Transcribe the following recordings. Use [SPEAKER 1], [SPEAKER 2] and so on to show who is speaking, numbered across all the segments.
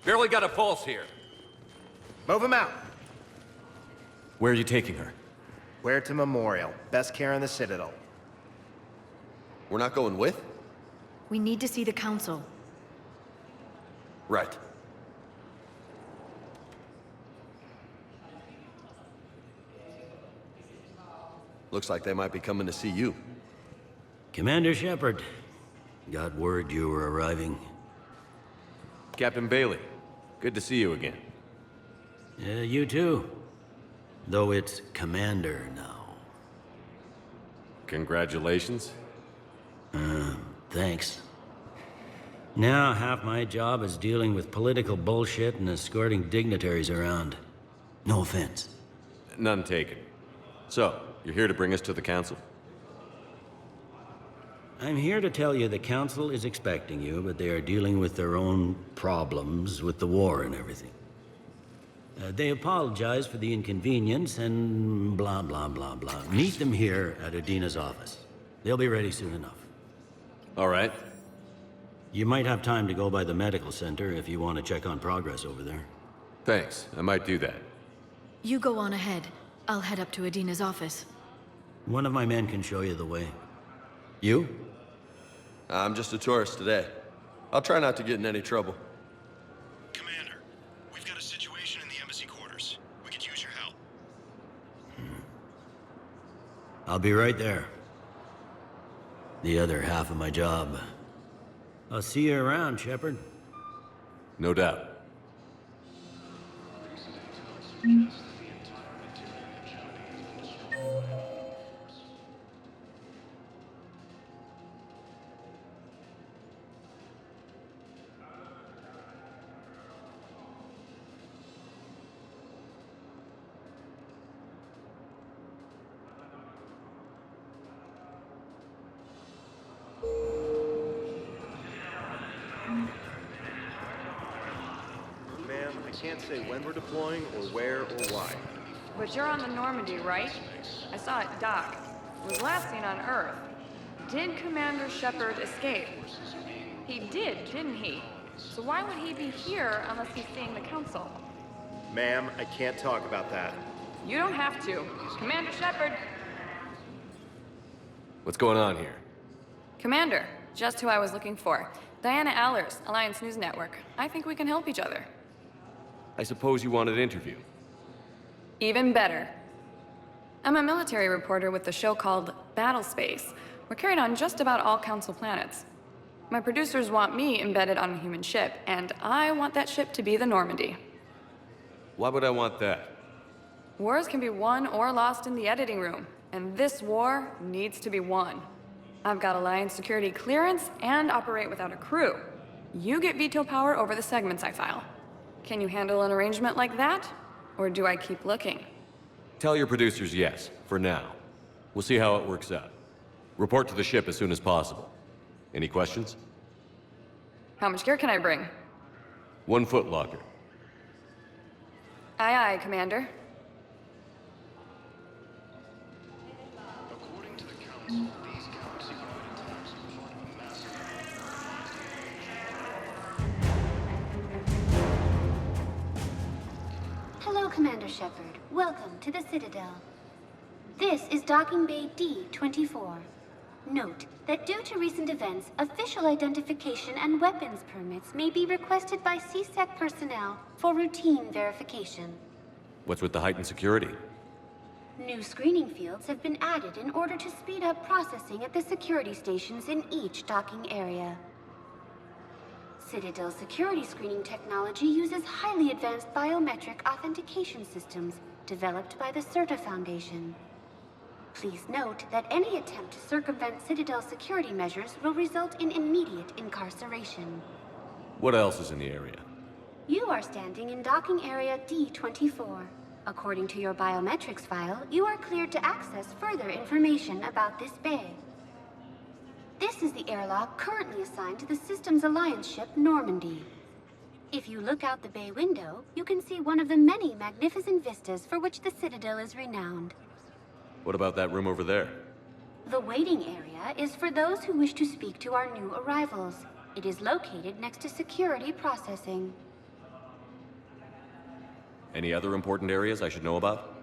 [SPEAKER 1] Barely got a pulse here.
[SPEAKER 2] Move him out.
[SPEAKER 1] Where are you taking her?
[SPEAKER 2] Guэрta Memorial. Best care in the Citadel.
[SPEAKER 3] We're not going with?
[SPEAKER 4] We need to see the Council.
[SPEAKER 3] Right. Looks like they might be coming to see you.
[SPEAKER 5] Commander Shepard. Got word you were arriving.
[SPEAKER 1] Captain Beyli, good to see you again.
[SPEAKER 5] Yeah, you too. Though it's Commander now.
[SPEAKER 1] Congratulations.
[SPEAKER 5] Thanks. Now half my job is dealing with political bullshit and escorting dignitaries around. No offense.
[SPEAKER 1] None taken. So, you're here to bring us to the Council?
[SPEAKER 5] I'm here to tell you the Council is expecting you, but they are dealing with their own problems with the war and everything. They apologize for the inconvenience and blah, blah, blah, blah. Meet them here at Udina's office. They'll be ready soon enough.
[SPEAKER 1] All right.
[SPEAKER 5] You might have time to go by the medical center if you want to check on progress over there.
[SPEAKER 1] Thanks, I might do that.
[SPEAKER 4] You go on ahead. I'll head up to Udina's office.
[SPEAKER 5] One of my men can show you the way. You?
[SPEAKER 3] I'm just a tourist today. I'll try not to get in any trouble.
[SPEAKER 6] Commander, we've got a situation in the embassy quarters. We could use your help.
[SPEAKER 5] I'll be right there. The other half of my job. I'll see you around, Shepard.
[SPEAKER 1] No doubt.
[SPEAKER 2] Ma'am, I can't say when we're deploying or where or why.
[SPEAKER 7] But you're on the Normandy, right? I saw it dock. It was last seen on Earth. Did Commander Shepard escape? He did, didn't he? So why would he be here unless he's seeing the Council?
[SPEAKER 2] Ma'am, I can't talk about that.
[SPEAKER 7] You don't have to. Commander Shepard!
[SPEAKER 1] What's going on here?
[SPEAKER 7] Commander, just who I was looking for. Diana Allers, Alliance News Network. I think we can help each other.
[SPEAKER 1] I suppose you wanted an interview.
[SPEAKER 7] Even better. I'm a military reporter with the show called Battle Space. We're carried on just about all Council planets. My producers want me embedded on a human ship, and I want that ship to be the Normandy.
[SPEAKER 1] Why would I want that?
[SPEAKER 7] Wars can be won or lost in the editing room, and this war needs to be won. I've got Alliance security clearance and operate without a crew. You get veto power over the segments I file. Can you handle an arrangement like that? Or do I keep looking?
[SPEAKER 1] Tell your producers yes, for now. We'll see how it works out. Report to the ship as soon as possible. Any questions?
[SPEAKER 7] How much gear can I bring?
[SPEAKER 1] 1 foot locker.
[SPEAKER 7] Aye, aye, Commander.
[SPEAKER 6] According to the Council, these galaxy-wide attacks are part of a massive...
[SPEAKER 8] Hello, Commander Shepard. Welcome to the Citadel. This is Docking Bay D24. Note that due to recent events, official identification and weapons permits may be requested by CSEC personnel for routine verification.
[SPEAKER 1] What's with the heightened security?
[SPEAKER 8] New screening fields have been added in order to speed up processing at the security stations in each docking area. Citadel security screening technology uses highly advanced biometric authentication systems developed by the Sirta Foundation. Please note that any attempt to circumvent Citadel security measures will result in immediate incarceration.
[SPEAKER 1] What else is in the area?
[SPEAKER 8] You are standing in docking area D24. According to your biometrics file, you are cleared to access further information about this bay. This is the airlock currently assigned to the Systems Alliance ship Normandy. If you look out the bay window, you can see one of the many magnificent vistas for which the Citadel is renowned.
[SPEAKER 1] What about that room over there?
[SPEAKER 8] The waiting area is for those who wish to speak to our new arrivals. It is located next to security processing.
[SPEAKER 1] Any other important areas I should know about?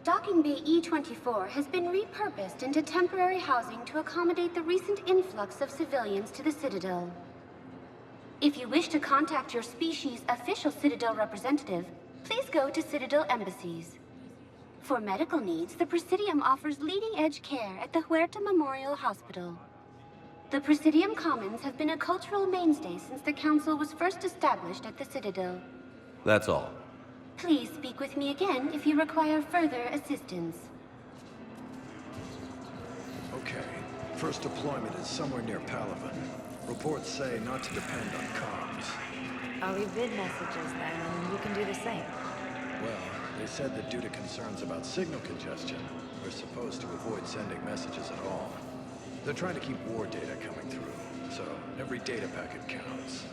[SPEAKER 8] Docking Bay E24 has been repurposed into temporary housing to accommodate the recent influx of civilians to the Citadel. If you wish to contact your species' official Citadel representative, please go to Citadel embassies. For medical needs, the Presidium offers leading-edge care at the Gуэрта Memorial Hospital. The Presidium Commons have been a cultural mainstay since the Council was first established at the Citadel.
[SPEAKER 1] That's all.
[SPEAKER 8] Please speak with me again if you require further assistance.
[SPEAKER 9] Okay. First deployment is somewhere near Palaven. Reports say not to depend on comms.
[SPEAKER 10] I'll leave vid messages then, and you can do the same.
[SPEAKER 9] Well, they said that due to concerns about signal congestion, we're supposed to avoid sending messages at all. They're trying to keep war data coming through, so every data packet counts.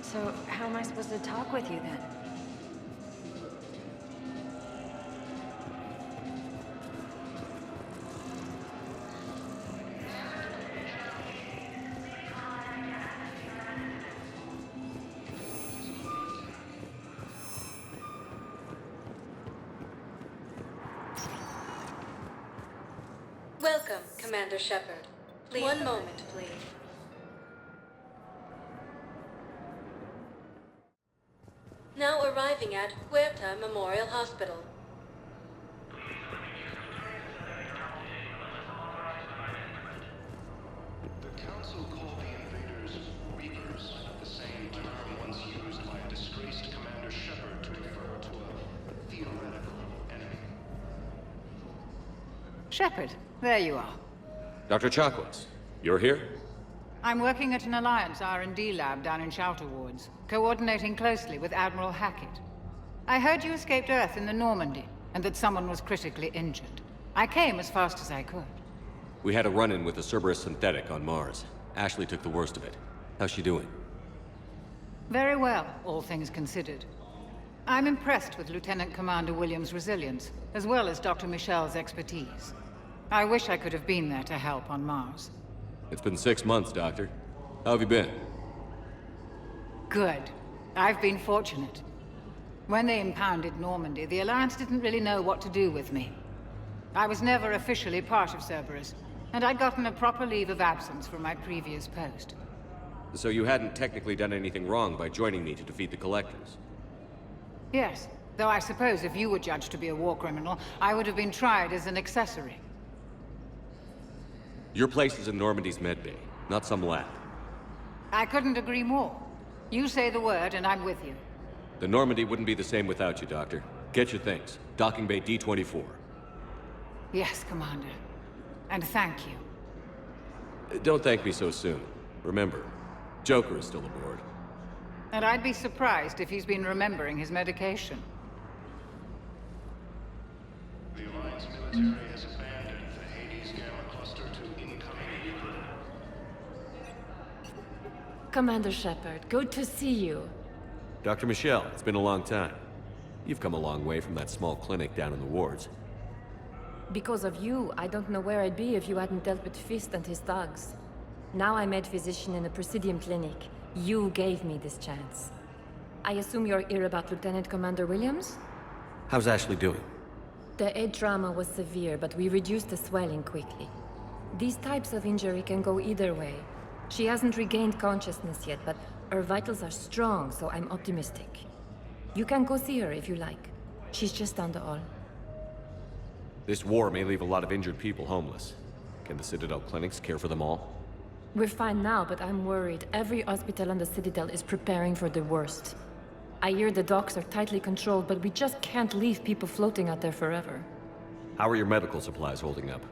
[SPEAKER 10] So, how am I supposed to talk with you then?
[SPEAKER 11] Welcome, Commander Shepard. Please. One moment, please. Now arriving at Gуэрта Memorial Hospital.
[SPEAKER 6] The Council called the invaders Reapers, the same term once used by a disgraced Commander Shepard to refer to a theoretical enemy.
[SPEAKER 12] Shepard, there you are.
[SPEAKER 1] Dr. Chakwas, you're here?
[SPEAKER 12] I'm working at an Alliance R&D lab down in Shelter Wards, coordinating closely with Admiral Hackett. I heard you escaped Earth in the Normandy, and that someone was critically injured. I came as fast as I could.
[SPEAKER 1] We had a run-in with a Cerberus synthetic on Mars. Ashley took the worst of it. How's she doing?
[SPEAKER 12] Very well, all things considered. I'm impressed with Lieutenant Commander Williams' resilience, as well as Dr. Michel's expertise. I wish I could have been there to help on Mars.
[SPEAKER 1] It's been 6 months, Doctor. How have you been?
[SPEAKER 12] Good. I've been fortunate. When they impounded Normandy, the Alliance didn't really know what to do with me. I was never officially part of Cerberus, and I'd gotten a proper leave of absence from my previous post.
[SPEAKER 1] So you hadn't technically done anything wrong by joining me to defeat the Collectors?
[SPEAKER 12] Yes, though I suppose if you were judged to be a war criminal, I would have been tried as an accessory.
[SPEAKER 1] Your place is in Normandy's medbay, not some lab.
[SPEAKER 12] I couldn't agree more. You say the word, and I'm with you.
[SPEAKER 1] The Normandy wouldn't be the same without you, Doctor. Get your things. Docking Bay D24.
[SPEAKER 12] Yes, Commander. And thank you.
[SPEAKER 1] Don't thank me so soon. Remember, Joker is still aboard.
[SPEAKER 12] And I'd be surprised if he's been remembering his medication.
[SPEAKER 6] The Alliance military has abandoned the Hades Gamma cluster to incoming Reaper.
[SPEAKER 11] Commander Shepard, good to see you.
[SPEAKER 1] Dr. Mishel, it's been a long time. You've come a long way from that small clinic down in the wards.
[SPEAKER 11] Because of you, I don't know where I'd be if you hadn't dealt with Fist and his thugs. Now I'm head physician in a Presidium clinic. You gave me this chance. I assume you're here about Lieutenant Commander Williams?
[SPEAKER 1] How's Ashley doing?
[SPEAKER 11] The head trauma was severe, but we reduced the swelling quickly. These types of injury can go either way. She hasn't regained consciousness yet, but her vitals are strong, so I'm optimistic. You can go see her if you like. She's just down the hall.
[SPEAKER 1] This war may leave a lot of injured people homeless. Can the Citadel clinics care for them all?
[SPEAKER 11] We're fine now, but I'm worried. Every hospital on the Citadel is preparing for the worst. I hear the docks are tightly controlled, but we just can't leave people floating out there forever.
[SPEAKER 1] How are your medical supplies holding up?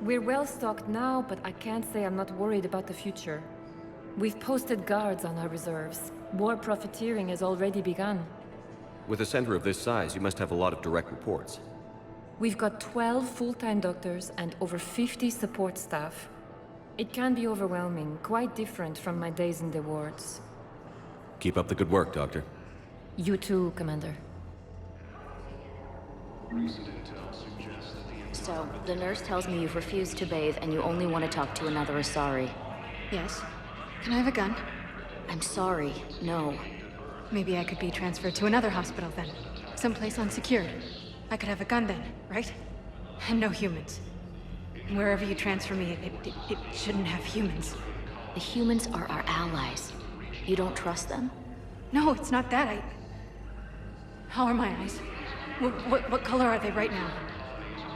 [SPEAKER 11] We're well stocked now, but I can't say I'm not worried about the future. We've posted guards on our reserves. War profiteering has already begun.
[SPEAKER 1] With a center of this size, you must have a lot of direct reports.
[SPEAKER 11] We've got 12 full-time doctors and over 50 support staff. It can be overwhelming, quite different from my days in the wards.
[SPEAKER 1] Keep up the good work, Doctor.
[SPEAKER 11] You too, Commander.
[SPEAKER 10] So, the nurse tells me you've refused to bathe and you only want to talk to another Azari.
[SPEAKER 4] Yes. Can I have a gun?
[SPEAKER 10] I'm sorry, no.
[SPEAKER 13] Maybe I could be transferred to another hospital then. Someplace unsecured. I could have a gun then, right? And no humans. Wherever you transfer me, it shouldn't have humans.
[SPEAKER 10] The humans are our allies. You don't trust them?
[SPEAKER 13] No, it's not that. How are my eyes? What color are they right now?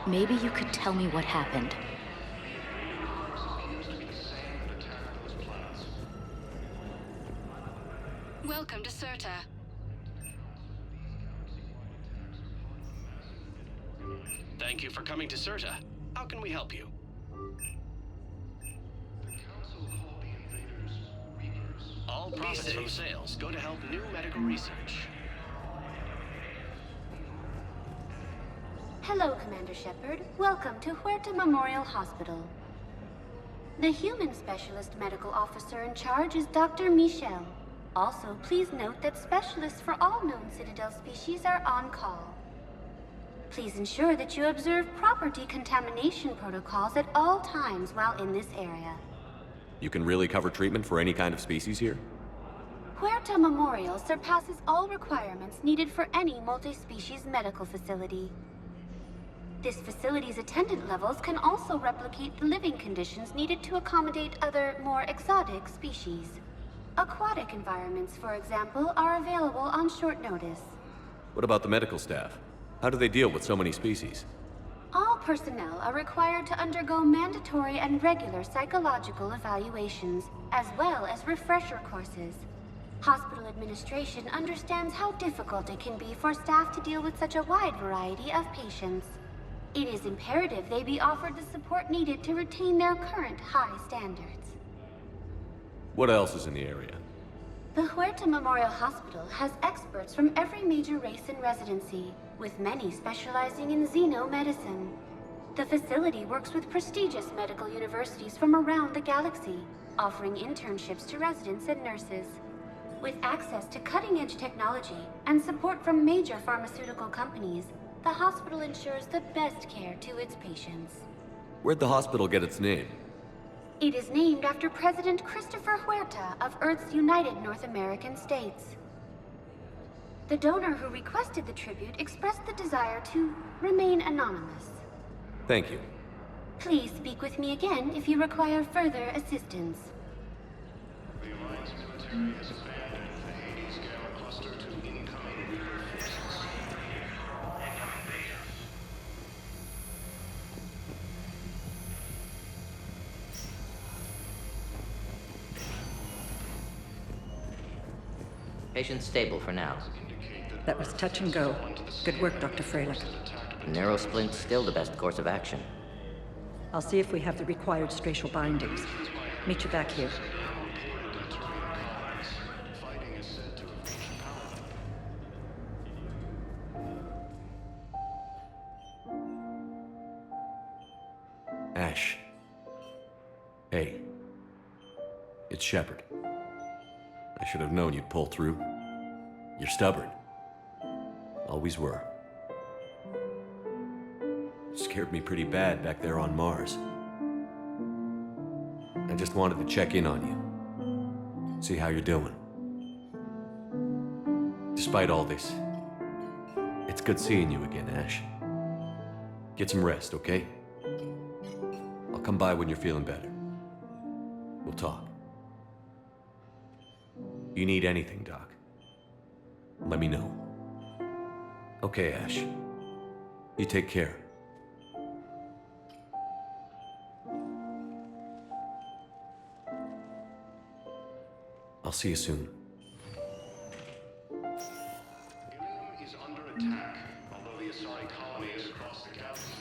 [SPEAKER 10] Maybe you could tell me what happened.
[SPEAKER 14] Welcome to Sirta.
[SPEAKER 15] Thank you for coming to Sirta. How can we help you? All profits from sales go to help new medical research.
[SPEAKER 8] Hello, Commander Shepard. Welcome to Gуэрта Memorial Hospital. The human specialist medical officer in charge is Dr. Mishel. Also, please note that specialists for all known Citadel species are on call. Please ensure that you observe proper decontamination protocols at all times while in this area.
[SPEAKER 1] You can really cover treatment for any kind of species here?
[SPEAKER 8] Gуэрта Memorial surpasses all requirements needed for any multi-species medical facility. This facility's attendant levels can also replicate the living conditions needed to accommodate other, more exotic species. Aquatic environments, for example, are available on short notice.
[SPEAKER 1] What about the medical staff? How do they deal with so many species?
[SPEAKER 8] All personnel are required to undergo mandatory and regular psychological evaluations, as well as refresher courses. Hospital administration understands how difficult it can be for staff to deal with such a wide variety of patients. It is imperative they be offered the support needed to retain their current high standards.
[SPEAKER 1] What else is in the area?
[SPEAKER 8] The Gуэрta Memorial Hospital has experts from every major race in residency, with many specializing in xenomedicine. The facility works with prestigious medical universities from around the galaxy, offering internships to residents and nurses. With access to cutting-edge technology and support from major pharmaceutical companies, the hospital ensures the best care to its patients.
[SPEAKER 1] Where'd the hospital get its name?
[SPEAKER 8] It is named after President Christopher Gуэрta of Earth's United North American States. The donor who requested the tribute expressed the desire to remain anonymous.
[SPEAKER 1] Thank you.
[SPEAKER 8] Please speak with me again if you require further assistance.
[SPEAKER 6] The Alliance military has abandoned the Hades Gamma cluster to incoming Reaper forces.
[SPEAKER 16] Patient's stable for now.
[SPEAKER 17] That was touch and go. Good work, Dr. Freilich.
[SPEAKER 16] Narrow splint's still the best course of action.
[SPEAKER 17] I'll see if we have the required spatial bindings. Meet you back here.
[SPEAKER 1] Ash. Hey. It's Shepard. I should have known you'd pull through. You're stubborn. Always were. Scared me pretty bad back there on Mars. I just wanted to check in on you. See how you're doing. Despite all this, it's good seeing you again, Ash. Get some rest, okay? I'll come by when you're feeling better. We'll talk. You need anything, Doc, let me know. Okay, Ash. You take care. I'll see you soon.
[SPEAKER 6] Ilium is under attack, although the Azari colony is across the galaxy.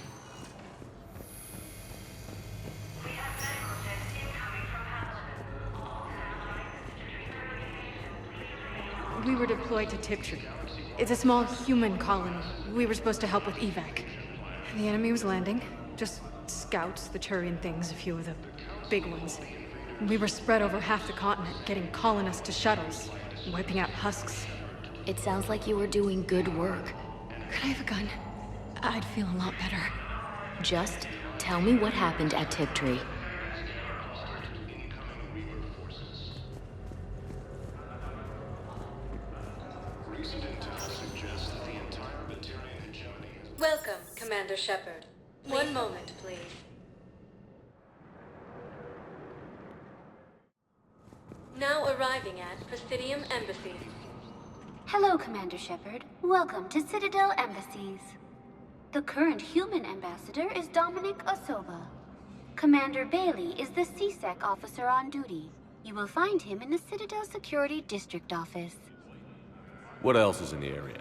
[SPEAKER 14] We have medical jets incoming from Hamilton. All satellites to treat their location.
[SPEAKER 13] We were deployed to Tiptree. It's a small human colony. We were supposed to help with evac. The enemy was landing. Just scouts, the Turian things, a few of the big ones. We were spread over half the continent, getting colonists to shuttles, wiping out husks.
[SPEAKER 10] It sounds like you were doing good work.
[SPEAKER 13] Could I have a gun? I'd feel a lot better.
[SPEAKER 10] Just tell me what happened at Tiptree.
[SPEAKER 6] Recent intel suggests that the entire Batarian hegemony is...
[SPEAKER 18] Welcome, Commander Shepard. One moment, please. Now arriving at Presidium Embassy.
[SPEAKER 8] Hello, Commander Shepard. Welcome to Citadel Embassies. The current human ambassador is Dominic Osoba. Commander Beyli is the CSEC officer on duty. You will find him in the Citadel Security District Office.
[SPEAKER 1] What else is in the area?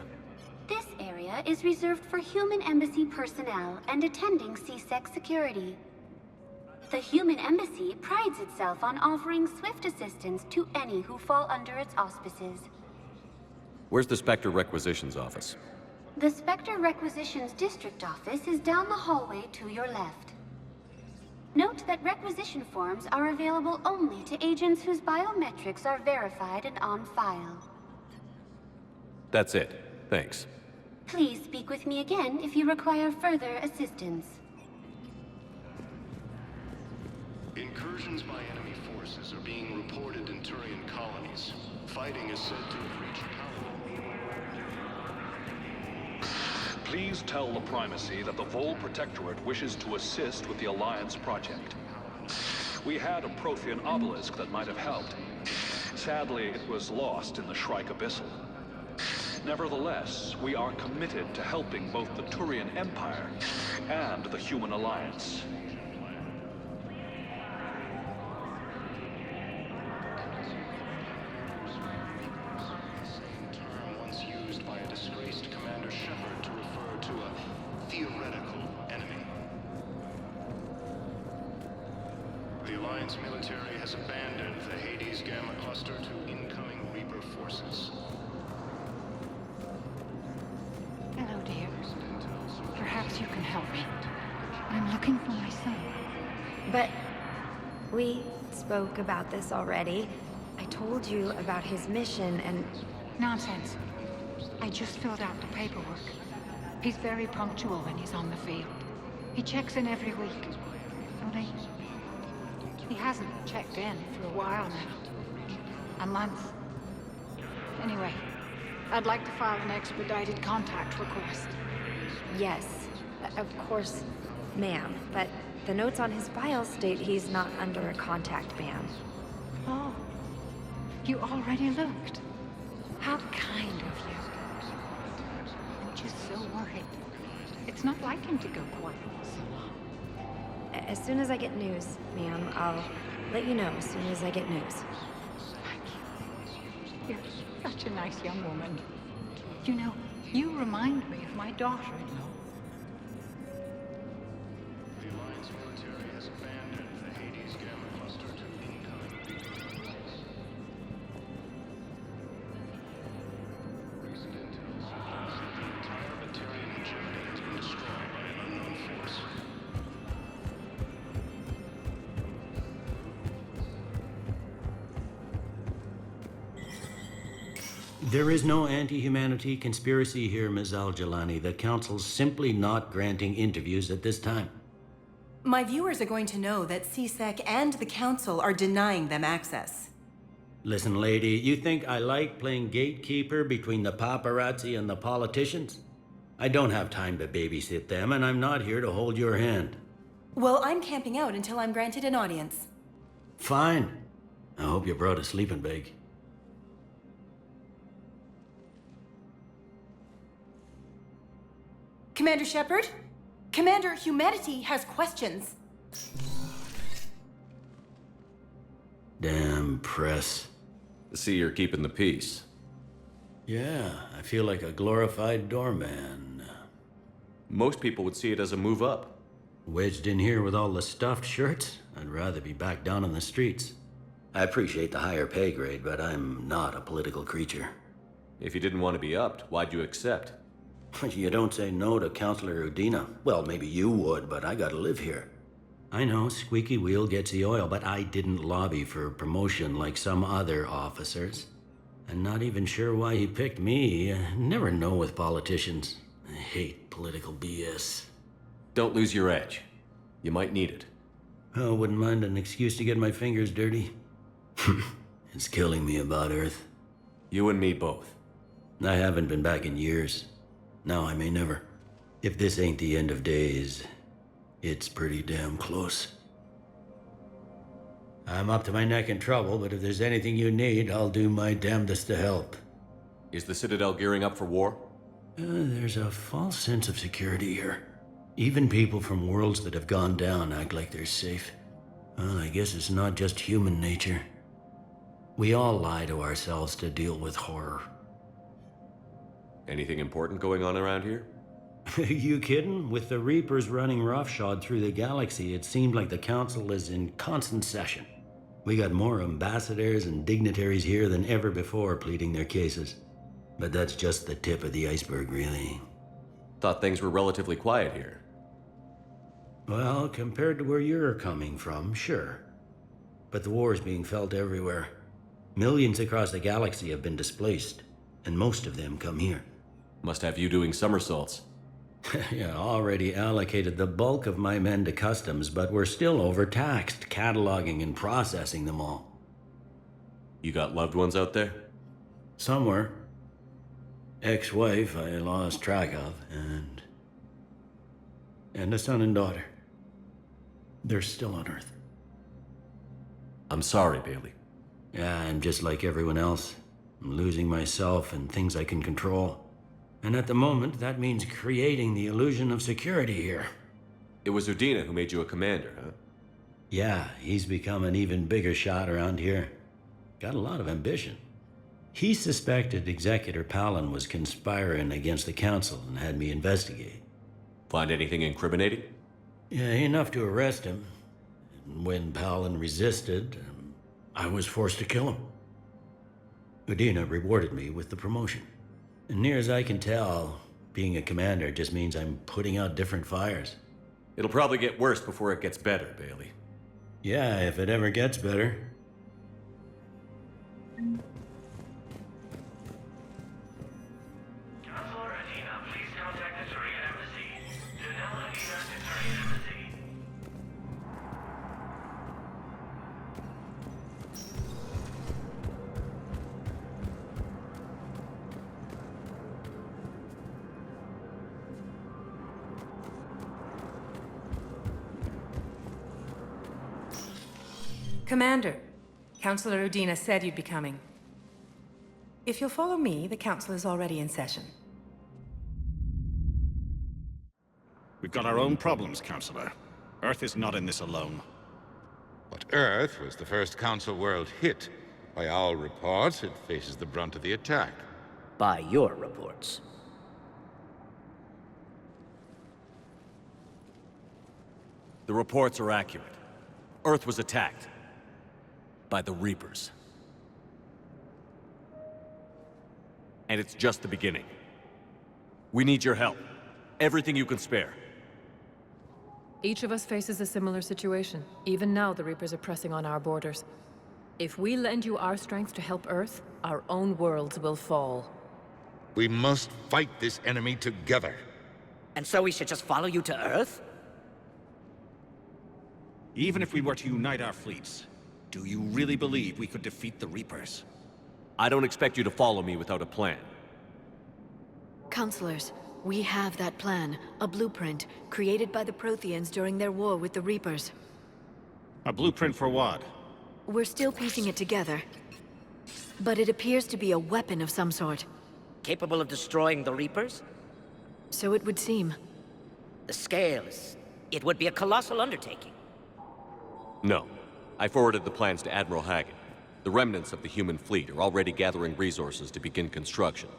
[SPEAKER 8] This area is reserved for human embassy personnel and attending CSEC security. The human embassy prides itself on offering swift assistance to any who fall under its auspices.
[SPEAKER 1] Where's the Spectre Requisitions Office?
[SPEAKER 8] The Spectre Requisitions District Office is down the hallway to your left. Note that requisition forms are available only to agents whose biometrics are verified and on file.
[SPEAKER 1] That's it. Thanks.
[SPEAKER 8] Please speak with me again if you require further assistance.
[SPEAKER 6] Incursions by enemy forces are being reported in Turian colonies. Fighting is said to have reached
[SPEAKER 19] Please tell the Primacy that the Vol Protectorate wishes to assist with the Alliance project. We had a Prothean obelisk that might have helped. Sadly, it was lost in the Shrike Abyssal. Nevertheless, we are committed to helping both the Turian Empire and the Human Alliance.
[SPEAKER 6] military has abandoned the Hades Gamma Cluster to incoming Reaper forces.
[SPEAKER 12] Hello, dear. Perhaps you can help me. I'm looking for my son.
[SPEAKER 20] But we spoke about this already. I told you about his mission and...
[SPEAKER 12] Nonsense. I just filled out the paperwork. He's very punctual when he's on the field. He checks in every week. Only... he hasn't checked in for a while now. A month. Anyway, I'd like to file an expedited contact request.
[SPEAKER 20] Yes, of course, ma'am. But the notes on his file state he's not under a contact ban.
[SPEAKER 12] Oh, you already looked. How kind of you. I'm just so worried. It's not like him to go quiet so long.
[SPEAKER 20] As soon as I get news, ma'am, I'll let you know as soon as I get news.
[SPEAKER 12] Thank you. You're such a nice young woman. You know, you remind me of my daughter-in-law.
[SPEAKER 6] The Alliance military has abandoned the Hades Gamma Cluster to incoming. Recent intel suggests that the entire Batarian hegemony has been destroyed by an unknown force.
[SPEAKER 5] There is no anti-humanity conspiracy here, Ms. al-Dжилани. The Council's simply not granting interviews at this time.
[SPEAKER 21] My viewers are going to know that CSEC and the Council are denying them access.
[SPEAKER 5] Listen, lady, you think I like playing gatekeeper between the paparazzi and the politicians? I don't have time to babysit them, and I'm not here to hold your hand.
[SPEAKER 21] Well, I'm camping out until I'm granted an audience.
[SPEAKER 5] Fine. I hope you brought a sleeping bag.
[SPEAKER 21] Commander Shepard? Commander, humanity has questions.
[SPEAKER 5] Damn press.
[SPEAKER 1] See, you're keeping the peace.
[SPEAKER 5] Yeah, I feel like a glorified doorman.
[SPEAKER 1] Most people would see it as a move up.
[SPEAKER 5] Wedged in here with all the stuffed shirts? I'd rather be back down in the streets. I appreciate the higher pay grade, but I'm not a political creature.
[SPEAKER 1] If you didn't want to be upped, why'd you accept?
[SPEAKER 5] You don't say no to Councilor Udina. Well, maybe you would, but I gotta live here. I know, squeaky wheel gets the oil, but I didn't lobby for promotion like some other officers. I'm not even sure why he picked me. I never know with politicians. I hate political BS.
[SPEAKER 1] Don't lose your edge. You might need it.
[SPEAKER 5] Oh, wouldn't mind an excuse to get my fingers dirty. It's killing me about Earth.
[SPEAKER 1] You and me both.
[SPEAKER 5] I haven't been back in years. Now I may never. If this ain't the end of days, it's pretty damn close. I'm up to my neck in trouble, but if there's anything you need, I'll do my damnedest to help.
[SPEAKER 1] Is the Citadel gearing up for war?
[SPEAKER 5] There's a false sense of security here. Even people from worlds that have gone down act like they're safe. Well, I guess it's not just human nature. We all lie to ourselves to deal with horror.
[SPEAKER 1] Anything important going on around here?
[SPEAKER 5] You kidding? With the Reapers running roughshod through the galaxy, it seemed like the Council is in constant session. We got more ambassadors and dignitaries here than ever before pleading their cases. But that's just the tip of the iceberg, really.
[SPEAKER 1] Thought things were relatively quiet here.
[SPEAKER 5] Well, compared to where you're coming from, sure. But the war is being felt everywhere. Millions across the galaxy have been displaced, and most of them come here.
[SPEAKER 1] Must have you doing somersaults.
[SPEAKER 5] Yeah, already allocated the bulk of my men to customs, but we're still overtaxed, cataloging and processing them all.
[SPEAKER 1] You got loved ones out there?
[SPEAKER 5] Somewhere. Ex-wife I lost track of, and a son and daughter. They're still on Earth.
[SPEAKER 1] I'm sorry, Beyli.
[SPEAKER 5] Yeah, I'm just like everyone else. I'm losing myself and things I can control. And at the moment, that means creating the illusion of security here.
[SPEAKER 1] It was Udina who made you a commander, huh?
[SPEAKER 5] Yeah, he's become an even bigger shot around here. Got a lot of ambition. He suspected Executor Palin was conspiring against the Council and had me investigate.
[SPEAKER 1] Find anything incriminating?
[SPEAKER 5] Yeah, enough to arrest him. When Palin resisted, I was forced to kill him. Udina rewarded me with the promotion. And near as I can tell, being a commander just means I'm putting out different fires.
[SPEAKER 1] It'll probably get worse before it gets better, Beyli.
[SPEAKER 5] Yeah, if it ever gets better.
[SPEAKER 14] Counselor Adina, please contact the Turian Embassy. Janelle Adina to Turian Embassy.
[SPEAKER 21] Commander, Counselor Udina said you'd be coming. If you'll follow me, the Council is already in session.
[SPEAKER 3] We've got our own problems, Counselor. Earth is not in this alone.
[SPEAKER 22] But Earth was the first Council world hit. By all reports, it faces the brunt of the attack.
[SPEAKER 23] By your reports.
[SPEAKER 1] The reports are accurate. Earth was attacked. By the Reapers. And it's just the beginning. We need your help. Everything you can spare.
[SPEAKER 11] Each of us faces a similar situation. Even now, the Reapers are pressing on our borders. If we lend you our strength to help Earth, our own worlds will fall.
[SPEAKER 22] We must fight this enemy together.
[SPEAKER 23] And so we should just follow you to Earth?
[SPEAKER 3] Even if we were to unite our fleets, do you really believe we could defeat the Reapers?
[SPEAKER 1] I don't expect you to follow me without a plan.
[SPEAKER 4] Counselors, we have that plan. A blueprint, created by the Protheans during their war with the Reapers.
[SPEAKER 3] A blueprint for what?
[SPEAKER 4] We're still piecing it together. But it appears to be a weapon of some sort.
[SPEAKER 23] Capable of destroying the Reapers?
[SPEAKER 4] So it would seem.
[SPEAKER 23] The scales. It would be a colossal undertaking.
[SPEAKER 1] No. I forwarded the plans to Admiral Hagen. The remnants of the human fleet are already gathering resources to begin construction.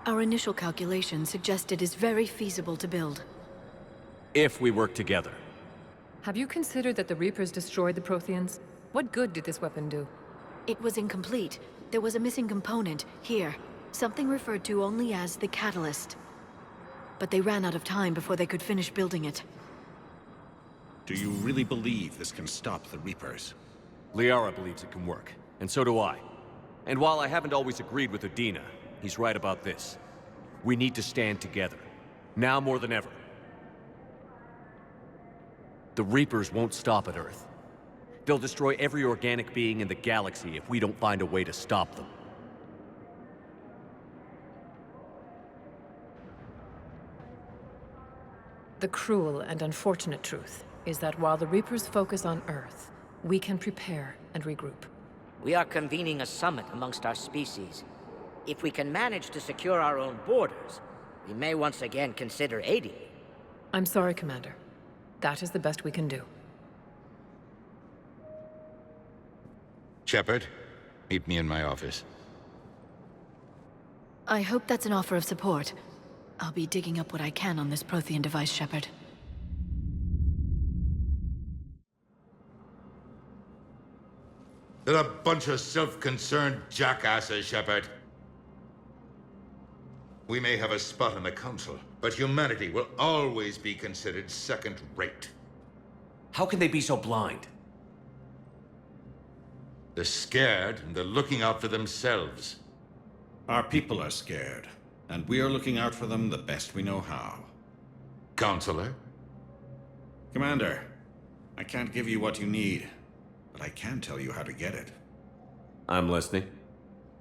[SPEAKER 4] Our initial calculations suggest it is very feasible to build.
[SPEAKER 1] If we work together.
[SPEAKER 11] Have you considered that the Reapers destroyed the Protheans? What good did this weapon do?
[SPEAKER 4] It was incomplete. There was a missing component, here. Something referred to only as the catalyst. But they ran out of time before they could finish building it.
[SPEAKER 3] Do you really believe this can stop the Reapers?
[SPEAKER 1] Liara believes it can work, and so do I. And while I haven't always agreed with Udina, he's right about this. We need to stand together. Now more than ever. The Reapers won't stop at Earth. They'll destroy every organic being in the galaxy if we don't find a way to stop them.
[SPEAKER 11] The cruel and unfortunate truth is that while the Reapers focus on Earth, we can prepare and regroup.
[SPEAKER 23] We are convening a summit amongst our species. If we can manage to secure our own borders, we may once again consider aiding you.
[SPEAKER 11] I'm sorry, Commander. That is the best we can do.
[SPEAKER 22] Shepard, meet me in my office.
[SPEAKER 4] I hope that's an offer of support. I'll be digging up what I can on this Prothean device, Shepard.
[SPEAKER 22] They're a bunch of self-concerned jackasses, Shepard. We may have a spot in the Council, but humanity will always be considered second-rate.
[SPEAKER 1] How can they be so blind?
[SPEAKER 22] They're scared, and they're looking out for themselves.
[SPEAKER 3] Our people are scared, and we are looking out for them the best we know how.
[SPEAKER 22] Counselor?
[SPEAKER 3] Commander, I can't give you what you need, but I can tell you how to get it.
[SPEAKER 1] I'm listening.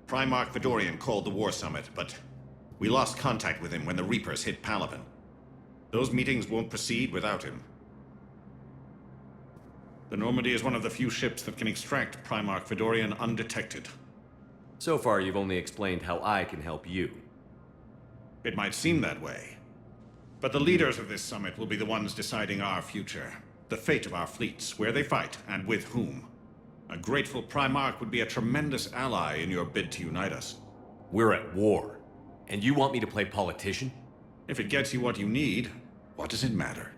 [SPEAKER 3] Primarch Fedorian called the War Summit, but we lost contact with him when the Reapers hit Palaven. Those meetings won't proceed without him. The Normandy is one of the few ships that can extract Primarch Fedorian undetected.
[SPEAKER 1] So far, you've only explained how I can help you.
[SPEAKER 3] It might seem that way. But the leaders of this summit will be the ones deciding our future. The fate of our fleets, where they fight, and with whom. A grateful Primarch would be a tremendous ally in your bid to unite us.
[SPEAKER 1] We're at war. And you want me to play politician?
[SPEAKER 3] If it gets you what you need, what does it matter?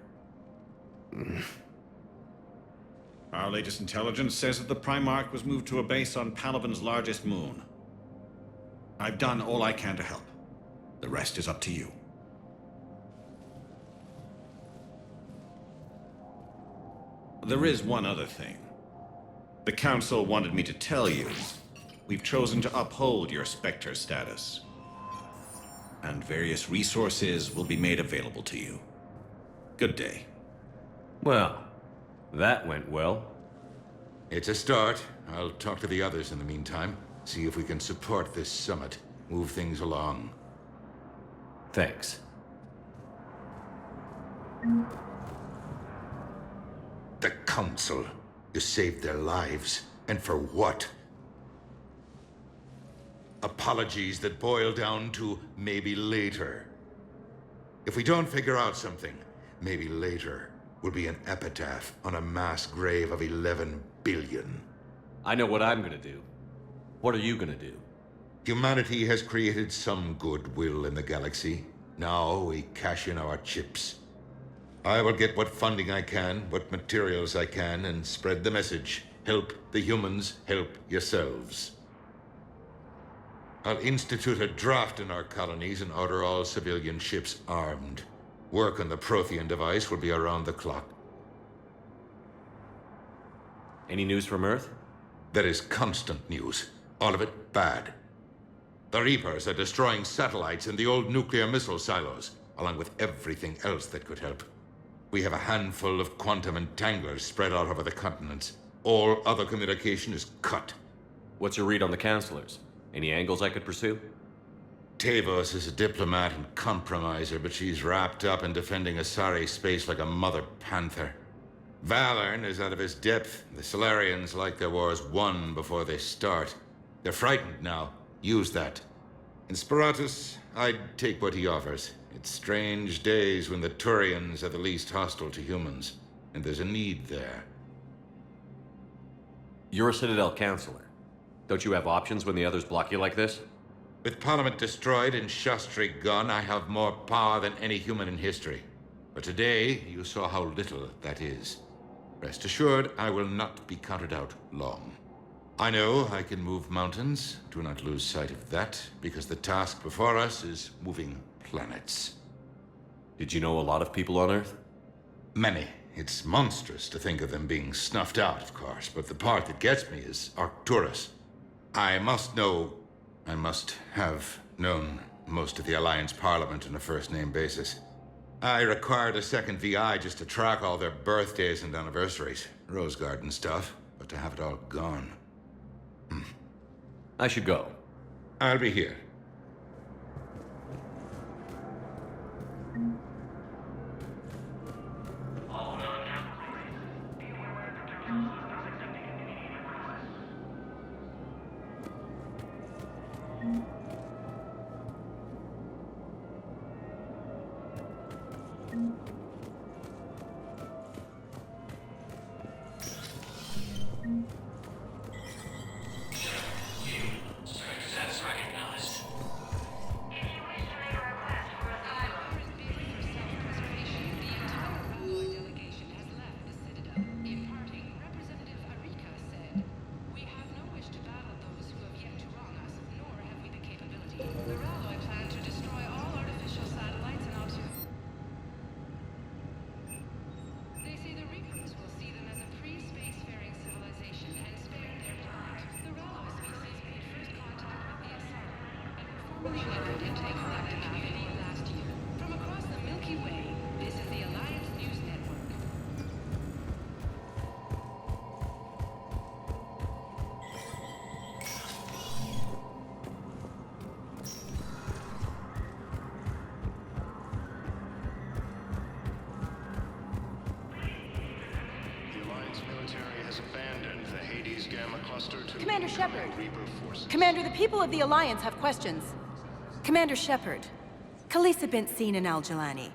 [SPEAKER 3] Our latest intelligence says that the Primarch was moved to a base on Palaven's largest moon. I've done all I can to help. The rest is up to you. There is one other thing. The Council wanted me to tell you, we've chosen to uphold your Spectre status. And various resources will be made available to you. Good day.
[SPEAKER 1] Well, that went well.
[SPEAKER 22] It's a start. I'll talk to the others in the meantime. See if we can support this summit. Move things along.
[SPEAKER 1] Thanks.
[SPEAKER 22] The Council. You saved their lives. And for what? Apologies that boil down to maybe later. If we don't figure out something, maybe later will be an epitaph on a mass grave of 11 billion.
[SPEAKER 1] I know what I'm gonna do. What are you gonna do?
[SPEAKER 22] Humanity has created some goodwill in the galaxy. Now we cash in our chips. I will get what funding I can, what materials I can, and spread the message. Help the humans, help yourselves. I'll institute a draft in our colonies and order all civilian ships armed. Work on the Prothean device will be around the clock.
[SPEAKER 1] Any news from Earth?
[SPEAKER 22] There is constant news. All of it bad. The Reapers are destroying satellites and the old nuclear missile silos, along with everything else that could help. We have a handful of quantum entanglers spread out over the continents. All other communication is cut.
[SPEAKER 1] What's your read on the counselors? Any angles I could pursue?
[SPEAKER 22] Tavos is a diplomat and compromiser, but she's wrapped up in defending Azari space like a mother panther. Valorn is out of his depth. The Solarians like their wars won before they start. They're frightened now. Use that. In Sparatus, I'd take what he offers. It's strange days when the Turians are the least hostile to humans, and there's a need there.
[SPEAKER 1] You're a Citadel counselor. Don't you have options when the others block you like this?
[SPEAKER 22] With Parliament destroyed and Shastri gone, I have more power than any human in history. But today, you saw how little that is. Rest assured, I will not be counted out long. I know I can move mountains. Do not lose sight of that, because the task before us is moving planets.
[SPEAKER 1] Did you know a lot of people on Earth?
[SPEAKER 22] Many. It's monstrous to think of them being snuffed out, of course, but the part that gets me is Arcturus. I must have known most of the Alliance Parliament on a first-name basis. I required a second VI just to track all their birthdays and anniversaries. Rose Garden stuff, but to have it all gone.
[SPEAKER 1] I should go.
[SPEAKER 22] I'll be here.
[SPEAKER 2] Commander Shepard. Commander, the people of the Alliance have questions. Commander Shepard, Kалисса been seen in al-Dжилани.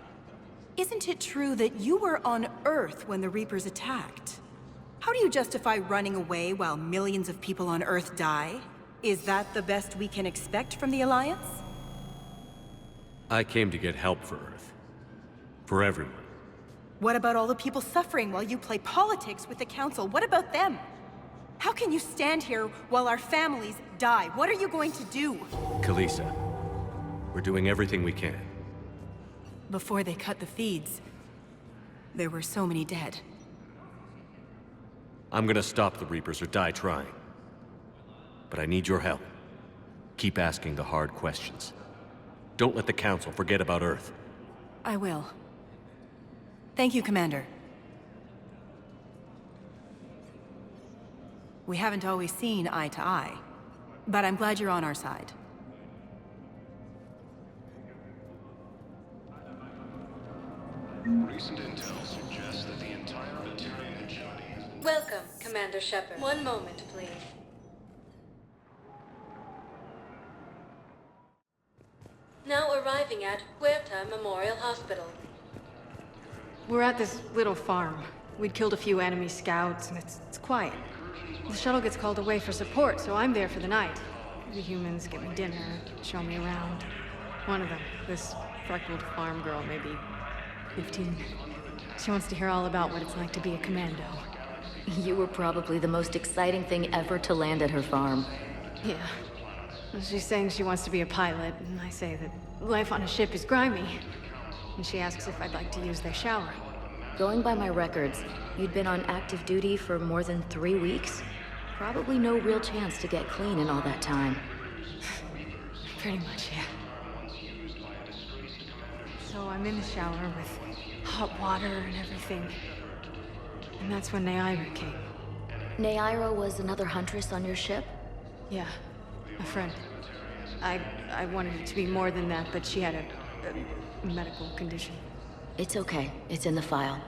[SPEAKER 2] Isn't it true that you were on Earth when the Reapers attacked? How do you justify running away while millions of people on Earth die? Is that the best we can expect from the Alliance?
[SPEAKER 1] I came to get help for Earth. For everyone.
[SPEAKER 2] What about all the people suffering while you play politics with the Council? What about them? How can you stand here while our families die? What are you going to do?
[SPEAKER 1] Kалисса, we're doing everything we can.
[SPEAKER 2] Before they cut the feeds, there were so many dead.
[SPEAKER 1] I'm gonna stop the Reapers or die trying. But I need your help. Keep asking the hard questions. Don't let the Council forget about Earth.
[SPEAKER 2] I will. Thank you, Commander. We haven't always seen eye to eye, but I'm glad you're on our side.
[SPEAKER 6] Recent intel suggests that the entire Italian hegemony has been...
[SPEAKER 18] Welcome, Commander Shepard. One moment, please. Now arriving at Guэрta Memorial Hospital.
[SPEAKER 13] We're at this little farm. We'd killed a few enemy scouts, and it's quiet. The shuttle gets called away for support, so I'm there for the night. The humans get me dinner, show me around. One of them, this freckled farm girl, maybe 15. She wants to hear all about what it's like to be a commando.
[SPEAKER 10] You were probably the most exciting thing ever to land at her farm.
[SPEAKER 13] Yeah. She's saying she wants to be a pilot, and I say that life on a ship is grimy. And she asks if I'd like to use their shower.
[SPEAKER 10] Going by my records, you'd been on active duty for more than 3 weeks. Probably no real chance to get clean in all that time.
[SPEAKER 13] Pretty much, yeah. So I'm in the shower with hot water and everything. And that's when Neyra came.
[SPEAKER 10] Neyra was another huntress on your ship?
[SPEAKER 13] Yeah, a friend. I wanted it to be more than that, but she had a medical condition.
[SPEAKER 10] It's okay. It's in the file.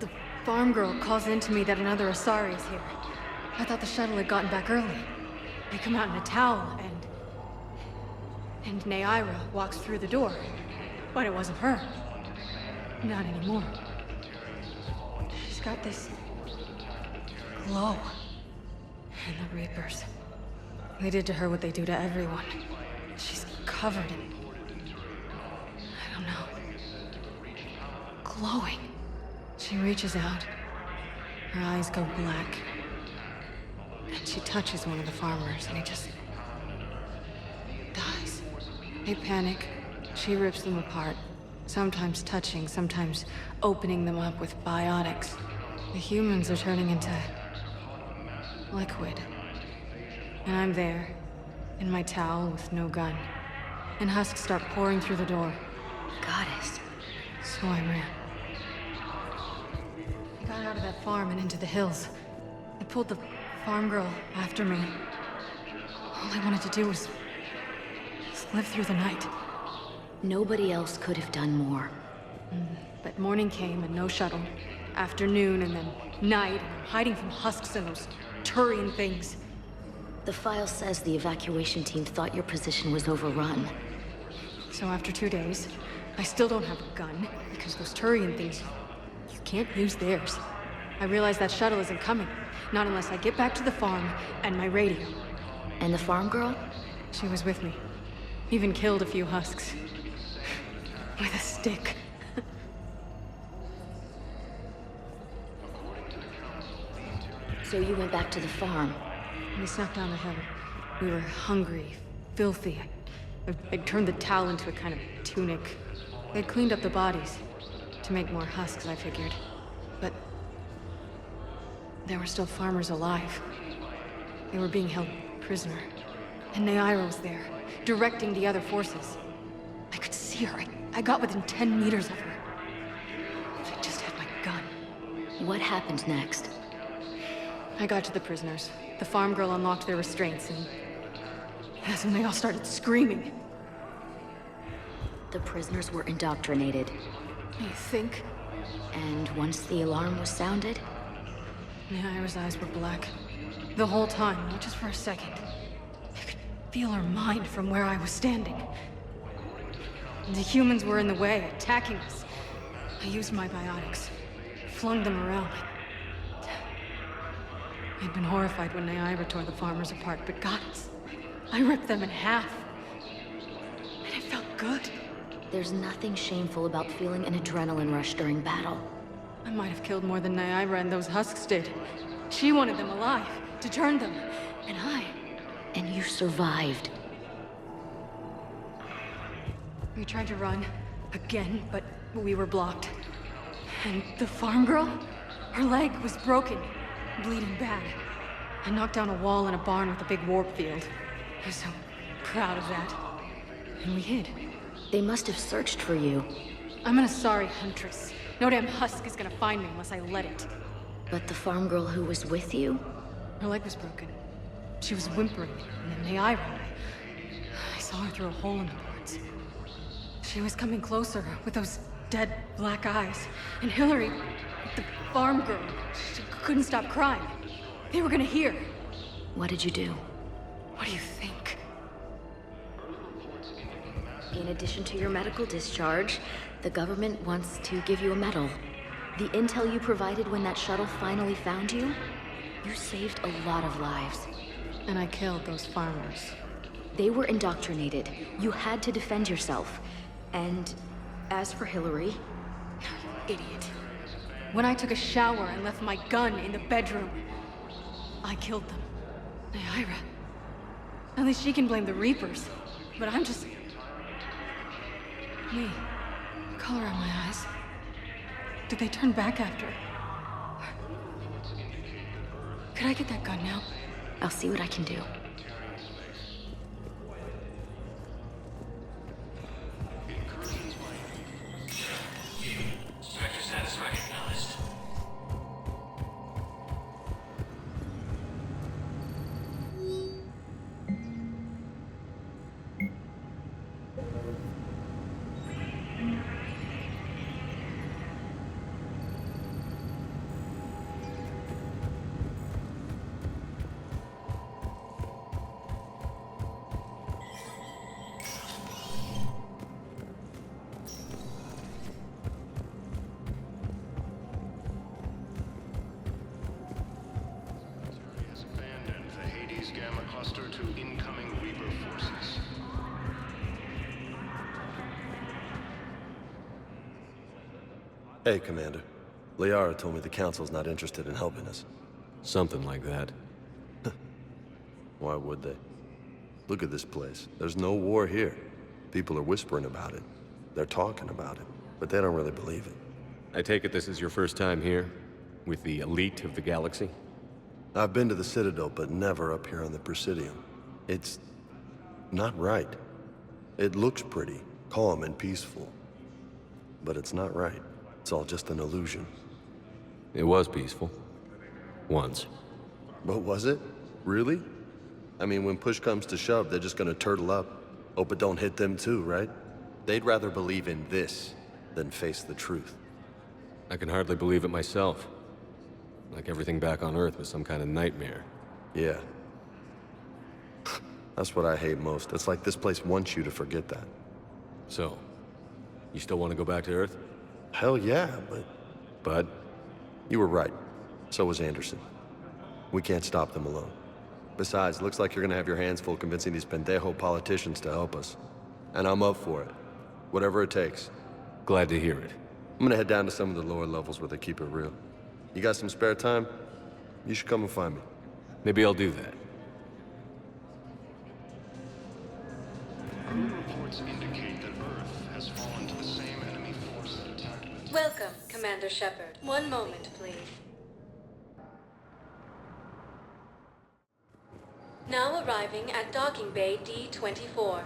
[SPEAKER 13] The farm girl calls in to me that another Azari is here. I thought the shuttle had gotten back early. They come out in a towel, and Neyra walks through the door. But it wasn't her. Not anymore. She's got this glow. And the Reapers. They did to her what they do to everyone. She's covered in... I don't know. Glowing. She reaches out. Her eyes go black. And she touches one of the farmers, and he just... dies. They panic. She rips them apart. Sometimes touching, sometimes opening them up with biotics. The humans are turning into... liquid. And I'm there, in my towel with no gun. And husks start pouring through the door.
[SPEAKER 10] Goddess.
[SPEAKER 13] So I ran. I got out of that farm and into the hills. I pulled the farm girl after me. All I wanted to do was live through the night.
[SPEAKER 10] Nobody else could have done more.
[SPEAKER 13] But morning came and no shuttle. Afternoon and then night, and I'm hiding from husks and those Turian things.
[SPEAKER 10] The file says the evacuation team thought your position was overrun.
[SPEAKER 13] So after 2 days, I still don't have a gun, because those Turian things, you can't use theirs. I realize that shuttle isn't coming, not unless I get back to the farm and my radio.
[SPEAKER 10] And the farm girl?
[SPEAKER 13] She was with me. Even killed a few husks. With a stick.
[SPEAKER 10] So you went back to the farm?
[SPEAKER 13] We snuck down the hill. We were hungry, filthy. I'd turned the towel into a kind of tunic. They'd cleaned up the bodies. To make more husks, I figured. But there were still farmers alive. They were being held prisoner. And Neaira was there, directing the other forces. I could see her. I got within 10 meters of her. If I just had my gun.
[SPEAKER 10] What happened next?
[SPEAKER 13] I got to the prisoners. The farm girl unlocked their restraints, and that's when they all started screaming.
[SPEAKER 10] The prisoners were indoctrinated.
[SPEAKER 13] You think?
[SPEAKER 10] And once the alarm was sounded?
[SPEAKER 13] Neaira's eyes were black. The whole time, not just for a second. I could feel her mind from where I was standing. And the humans were in the way, attacking us. I used my biotics, flung them around. I'd been horrified when Neaira tore the farmers apart, but gods, I ripped them in half. And it felt good.
[SPEAKER 10] There's nothing shameful about feeling an adrenaline rush during battle.
[SPEAKER 13] I might have killed more than Neaira and those husks did. She wanted them alive, to turn them, and I...
[SPEAKER 10] And you survived.
[SPEAKER 13] We tried to run, again, but we were blocked. And the farm girl? Her leg was broken, bleeding bad. I knocked down a wall in a barn with a big warp field. I was so proud of that. And we hid.
[SPEAKER 10] They must have searched for you.
[SPEAKER 13] I'm an Azari huntress. No damn husk is gonna find me unless I let it.
[SPEAKER 10] But the farm girl who was with you?
[SPEAKER 13] Her leg was broken. She was whimpering, and then Neaira. I saw her through a hole in the boards. She was coming closer with those dead black eyes. And Hillary, the farm girl, she couldn't stop crying. They were gonna hear.
[SPEAKER 10] What did you do?
[SPEAKER 13] What do you think?
[SPEAKER 10] In addition to your medical discharge, the government wants to give you a medal. The intel you provided when that shuttle finally found you, you saved a lot of lives.
[SPEAKER 13] And I killed those farmers.
[SPEAKER 10] They were indoctrinated. You had to defend yourself. And as for Hillary...
[SPEAKER 13] Idiot. When I took a shower and left my gun in the bedroom, I killed them. Neaira. At least she can blame the Reapers. But I'm just... Me. Color on my eyes. Did they turn back after? Could I get that gun now?
[SPEAKER 10] I'll see what I can do.
[SPEAKER 5] Spectre status recognized.
[SPEAKER 1] Hey, Commander. Liara told me the Council's not interested in helping us. Something like that. Why would they? Look at this place. There's no war here. People are whispering about it. They're talking about it, but they don't really believe it.
[SPEAKER 7] I take it this is your first time here? With the elite of the galaxy?
[SPEAKER 1] I've been to the Citadel, but never up here on the Presidium. It's... not right. It looks pretty, calm and peaceful. But it's not right. It's all just an illusion.
[SPEAKER 7] It was peaceful. Once.
[SPEAKER 1] But was it? Really? I mean, when push comes to shove, they're just gonna turtle up. Hope it don't hit them too, right? They'd rather believe in this than face the truth.
[SPEAKER 7] I can hardly believe it myself. Like everything back on Earth was some kind of nightmare.
[SPEAKER 1] Yeah. That's what I hate most. It's like this place wants you to forget that.
[SPEAKER 7] So, you still want to go back to Earth?
[SPEAKER 1] Hell yeah, but...
[SPEAKER 7] But?
[SPEAKER 1] You were right. So was Anderson. We can't stop them alone. Besides, looks like you're gonna have your hands full convincing these pendejo politicians to help us. And I'm up for it. Whatever it takes.
[SPEAKER 7] Glad to hear it.
[SPEAKER 1] I'm gonna head down to some of the lower levels where they keep it real. You got some spare time? You should come and find me.
[SPEAKER 7] Maybe I'll do that.
[SPEAKER 6] Early reports indicate that Earth has fallen to the same enemy force that attacked it.
[SPEAKER 18] Welcome, Commander Shepard. One moment, please. Now arriving at Docking Bay D24.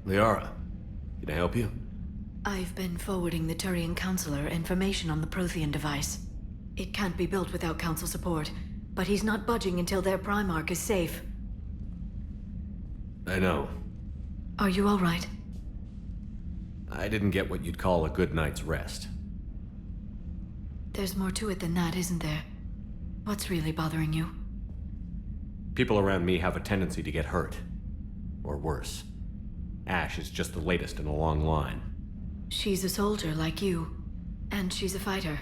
[SPEAKER 7] Liara, can I help you?
[SPEAKER 4] I've been forwarding the Turian Counselor information on the Prothean device. It can't be built without Council support, but he's not budging until their Primarch is safe.
[SPEAKER 7] I know.
[SPEAKER 4] Are you all right?
[SPEAKER 7] I didn't get what you'd call a good night's rest.
[SPEAKER 4] There's more to it than that, isn't there? What's really bothering you?
[SPEAKER 7] People around me have a tendency to get hurt. Or worse. Ash is just the latest in a long line.
[SPEAKER 4] She's a soldier like you. And she's a fighter.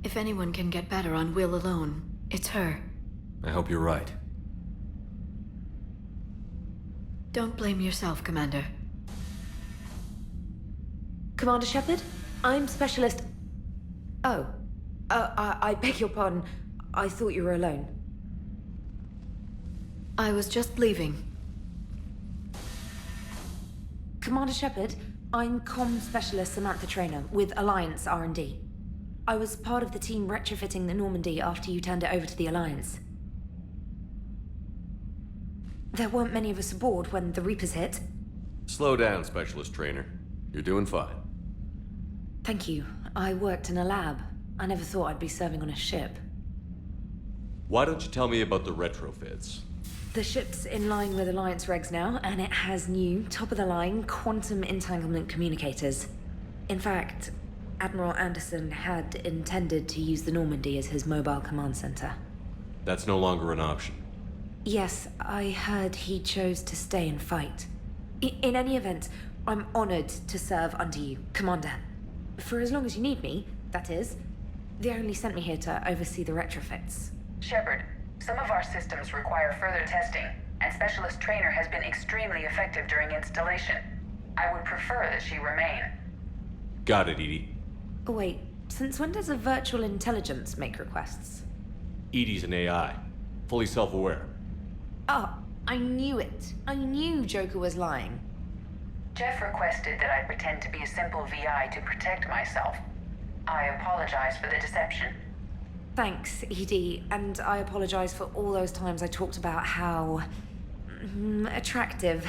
[SPEAKER 4] If anyone can get better on will alone, it's her.
[SPEAKER 7] I hope you're right.
[SPEAKER 4] Don't blame yourself, Commander.
[SPEAKER 9] Commander Shepard? I'm Specialist... Oh. I beg your pardon. I thought you were alone.
[SPEAKER 4] I was just leaving.
[SPEAKER 9] Commander Shepard, I'm Comm Specialist Samantha Traynor with Alliance R&D. I was part of the team retrofitting the Normandy after you turned it over to the Alliance. There weren't many of us aboard when the Reapers hit.
[SPEAKER 7] Slow down, Specialist Traynor. You're doing fine.
[SPEAKER 9] Thank you. I worked in a lab. I never thought I'd be serving on a ship.
[SPEAKER 7] Why don't you tell me about the retrofits?
[SPEAKER 9] The ship's in line with Alliance regs now, and it has new, top-of-the-line, quantum entanglement communicators. In fact, Admiral Anderson had intended to use the Normandy as his mobile command center.
[SPEAKER 7] That's no longer an option.
[SPEAKER 9] Yes, I heard he chose to stay and fight. In any event, I'm honored to serve under you, Commander. For as long as you need me, that is. They only sent me here to oversee the retrofits.
[SPEAKER 15] Shepard, some of our systems require further testing, and Specialist Trainer has been extremely effective during installation. I would prefer that she remain.
[SPEAKER 7] Got it, Edie.
[SPEAKER 9] Oh, wait, since when does a virtual intelligence make requests?
[SPEAKER 7] Edie's an AI. Fully self-aware.
[SPEAKER 9] Oh, I knew it. I knew Joker was lying.
[SPEAKER 15] Jeff requested that I pretend to be a simple VI to protect myself. I apologize for the deception.
[SPEAKER 9] Thanks, Edie, and I apologize for all those times I talked about how... attractive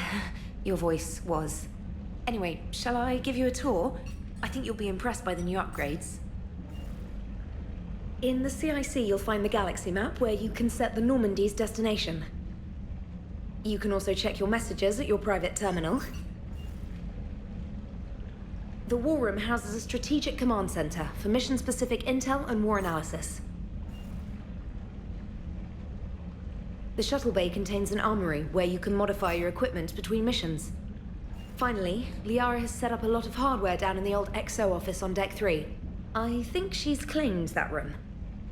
[SPEAKER 9] your voice was. Anyway, shall I give you a tour? I think you'll be impressed by the new upgrades. In the CIC, you'll find the galaxy map where you can set the Normandy's destination. You can also check your messages at your private terminal. The War Room houses a strategic command center for mission-specific intel and war analysis. The shuttle bay contains an armory where you can modify your equipment between missions. Finally, Liara has set up a lot of hardware down in the old XO office on Deck 3. I think she's claimed that room.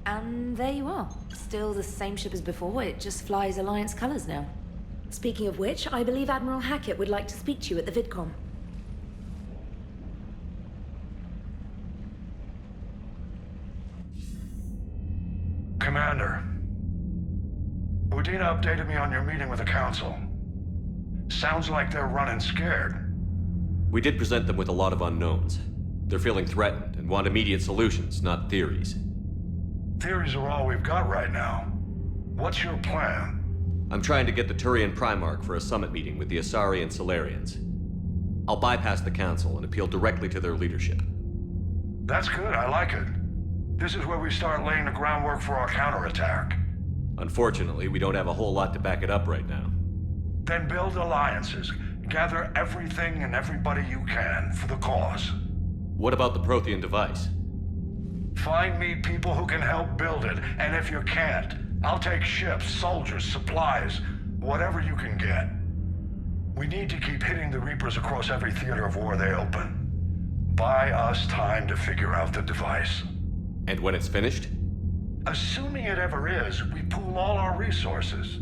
[SPEAKER 9] And there you are. Still the same ship as before, it just flies Alliance colors now. Speaking of which, I believe Admiral Hackett would like to speak to you at the VidCom.
[SPEAKER 16] Commander, Udina updated me on your meeting with the Council. Sounds like they're running scared.
[SPEAKER 7] We did present them with a lot of unknowns. They're feeling threatened and want immediate solutions, not theories.
[SPEAKER 16] Theories are all we've got right now. What's your plan?
[SPEAKER 7] I'm trying to get the Turian Primarch for a summit meeting with the Azari and Solarians. I'll bypass the Council and appeal directly to their leadership.
[SPEAKER 16] That's good, I like it. This is where we start laying the groundwork for our counterattack.
[SPEAKER 7] Unfortunately, we don't have a whole lot to back it up right now.
[SPEAKER 16] Then build alliances. Gather everything and everybody you can for the cause.
[SPEAKER 7] What about the Prothean device?
[SPEAKER 16] Find me people who can help build it, and if you can't, I'll take ships, soldiers, supplies, whatever you can get. We need to keep hitting the Reapers across every theater of war they open. Buy us time to figure out the device.
[SPEAKER 7] And when it's finished?
[SPEAKER 16] Assuming it ever is, we pool all our resources.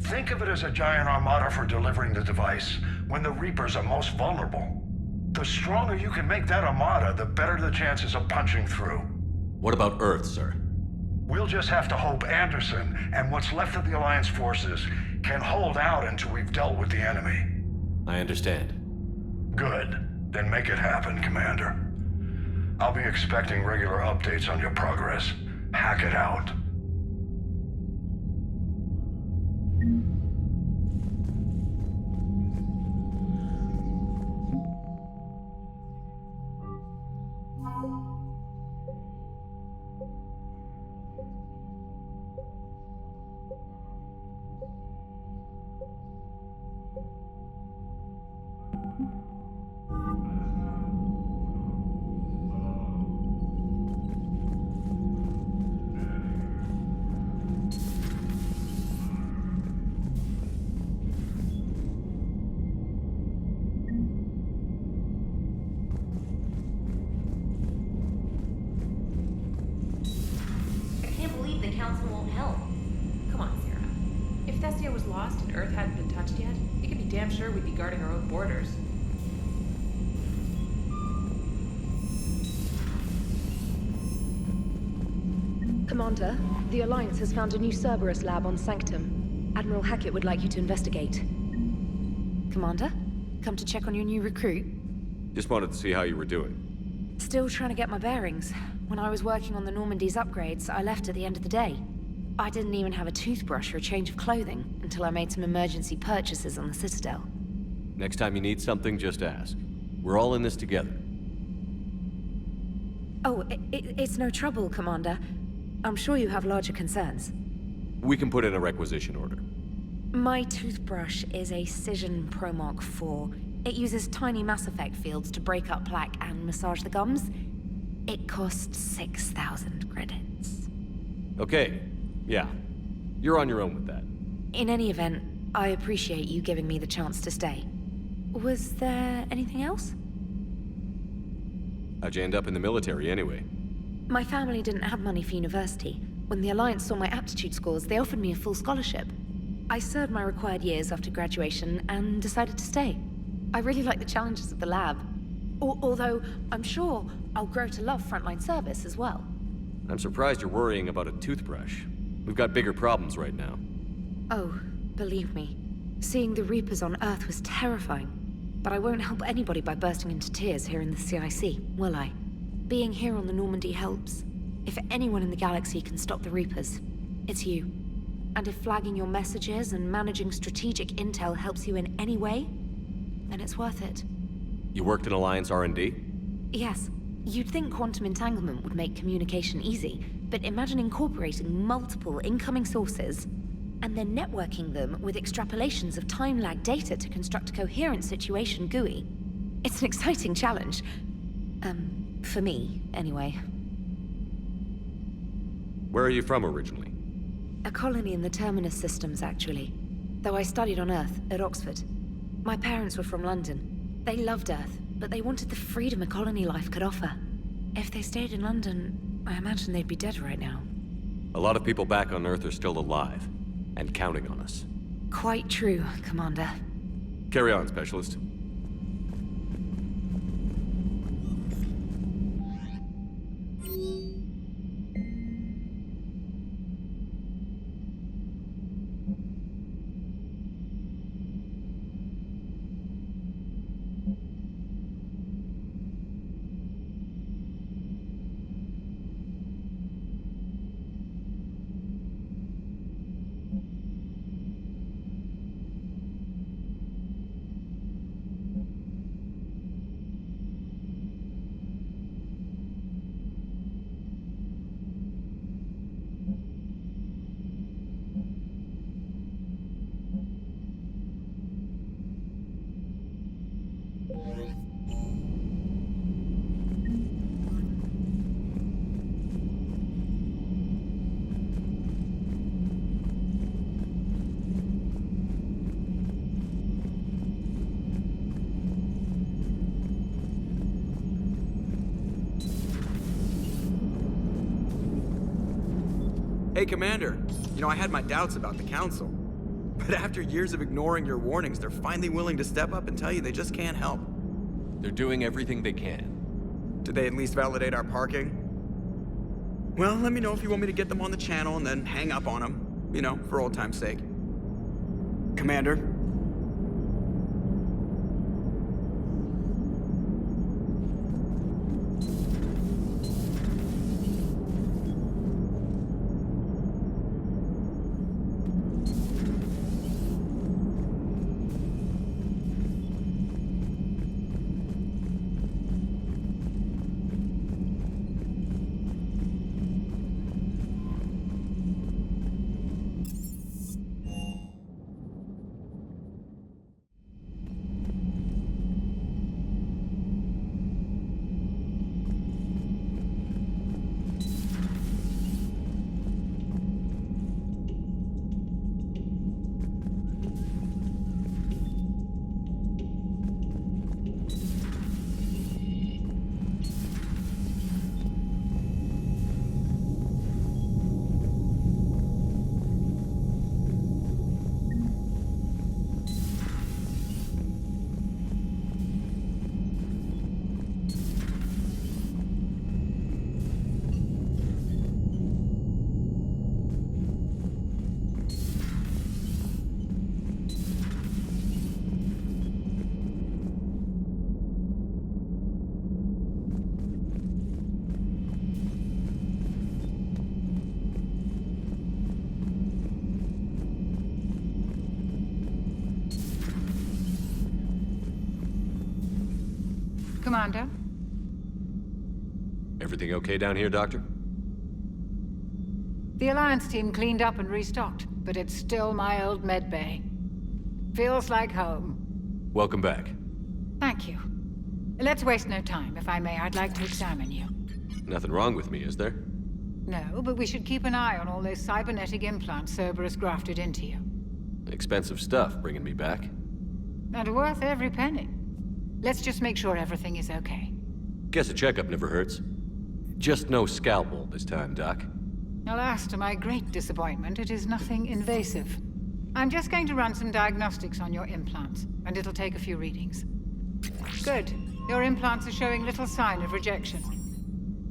[SPEAKER 16] Think of it as a giant armada for delivering the device, when the Reapers are most vulnerable. The stronger you can make that armada, the better the chances of punching through.
[SPEAKER 7] What about Earth, sir?
[SPEAKER 16] We'll just have to hope Anderson, and what's left of the Alliance forces, can hold out until we've dealt with the enemy.
[SPEAKER 7] I understand.
[SPEAKER 16] Good. Then make it happen, Commander. I'll be expecting regular updates on your progress. Hack it out.
[SPEAKER 4] Commander, the Alliance has found a new Cerberus lab on Sanctum. Admiral Hackett would like you to investigate.
[SPEAKER 9] Commander, come to check on your new recruit?
[SPEAKER 7] Just wanted to see how you were doing.
[SPEAKER 9] Still trying to get my bearings. When I was working on the Normandy's upgrades, I left at the end of the day. I didn't even have a toothbrush or a change of clothing until I made some emergency purchases on the Citadel.
[SPEAKER 7] Next time you need something, just ask. We're all in this together.
[SPEAKER 9] Oh, it's no trouble, Commander. I'm sure you have larger concerns.
[SPEAKER 7] We can put in a requisition order.
[SPEAKER 9] My toothbrush is a Cision Pro Mark IV. It uses tiny Mass Effect fields to break up plaque and massage the gums. It costs 6,000 credits.
[SPEAKER 7] Okay, yeah. You're on your own with that.
[SPEAKER 9] In any event, I appreciate you giving me the chance to stay. Was there anything else?
[SPEAKER 7] How'd you end up in the military anyway?
[SPEAKER 9] My family didn't have money for university. When the Alliance saw my aptitude scores, they offered me a full scholarship. I served my required years after graduation and decided to stay. I really like the challenges of the lab. Although, I'm sure I'll grow to love frontline service as well.
[SPEAKER 7] I'm surprised you're worrying about a toothbrush. We've got bigger problems right now.
[SPEAKER 9] Oh, believe me. Seeing the Reapers on Earth was terrifying. But I won't help anybody by bursting into tears here in the CIC, will I? Being here on the Normandy helps. If anyone in the galaxy can stop the Reapers, it's you. And if flagging your messages and managing strategic intel helps you in any way, then it's worth it.
[SPEAKER 7] You worked in Alliance R&D?
[SPEAKER 9] Yes. You'd think quantum entanglement would make communication easy, but imagine incorporating multiple incoming sources and then networking them with extrapolations of time-lag data to construct a coherent situation GUI. It's an exciting challenge. For me, anyway.
[SPEAKER 7] Where are you from originally?
[SPEAKER 9] A colony in the Terminus systems, actually. Though I studied on Earth, at Oxford. My parents were from London. They loved Earth, but they wanted the freedom a colony life could offer. If they stayed in London, I imagine they'd be dead right now.
[SPEAKER 7] A lot of people back on Earth are still alive, and counting on us.
[SPEAKER 9] Quite true, Commander.
[SPEAKER 7] Carry on, Specialist.
[SPEAKER 8] Hey, Commander. You know, I had my doubts about the Council. But after years of ignoring your warnings, they're finally willing to step up and tell you they just can't help.
[SPEAKER 7] They're doing everything they can.
[SPEAKER 8] Did they at least validate our parking? Well, let me know if you want me to get them on the channel and then hang up on them. You know, for old time's sake. Commander?
[SPEAKER 12] Commander?
[SPEAKER 7] Everything okay down here, Doctor?
[SPEAKER 12] The Alliance team cleaned up and restocked, but it's still my old med bay. Feels like home.
[SPEAKER 7] Welcome back.
[SPEAKER 12] Thank you. Let's waste no time. If I may, I'd like to examine you.
[SPEAKER 7] Nothing wrong with me, is there?
[SPEAKER 12] No, but we should keep an eye on all those cybernetic implants Cerberus grafted into you.
[SPEAKER 7] Expensive stuff bringing me back.
[SPEAKER 12] And worth every penny. Let's just make sure everything is okay.
[SPEAKER 7] Guess a checkup never hurts. Just no scalpel this time, Doc.
[SPEAKER 12] Alas, to my great disappointment, it is nothing invasive. I'm just going to run some diagnostics on your implants, and it'll take a few readings. Good. Your implants are showing little sign of rejection.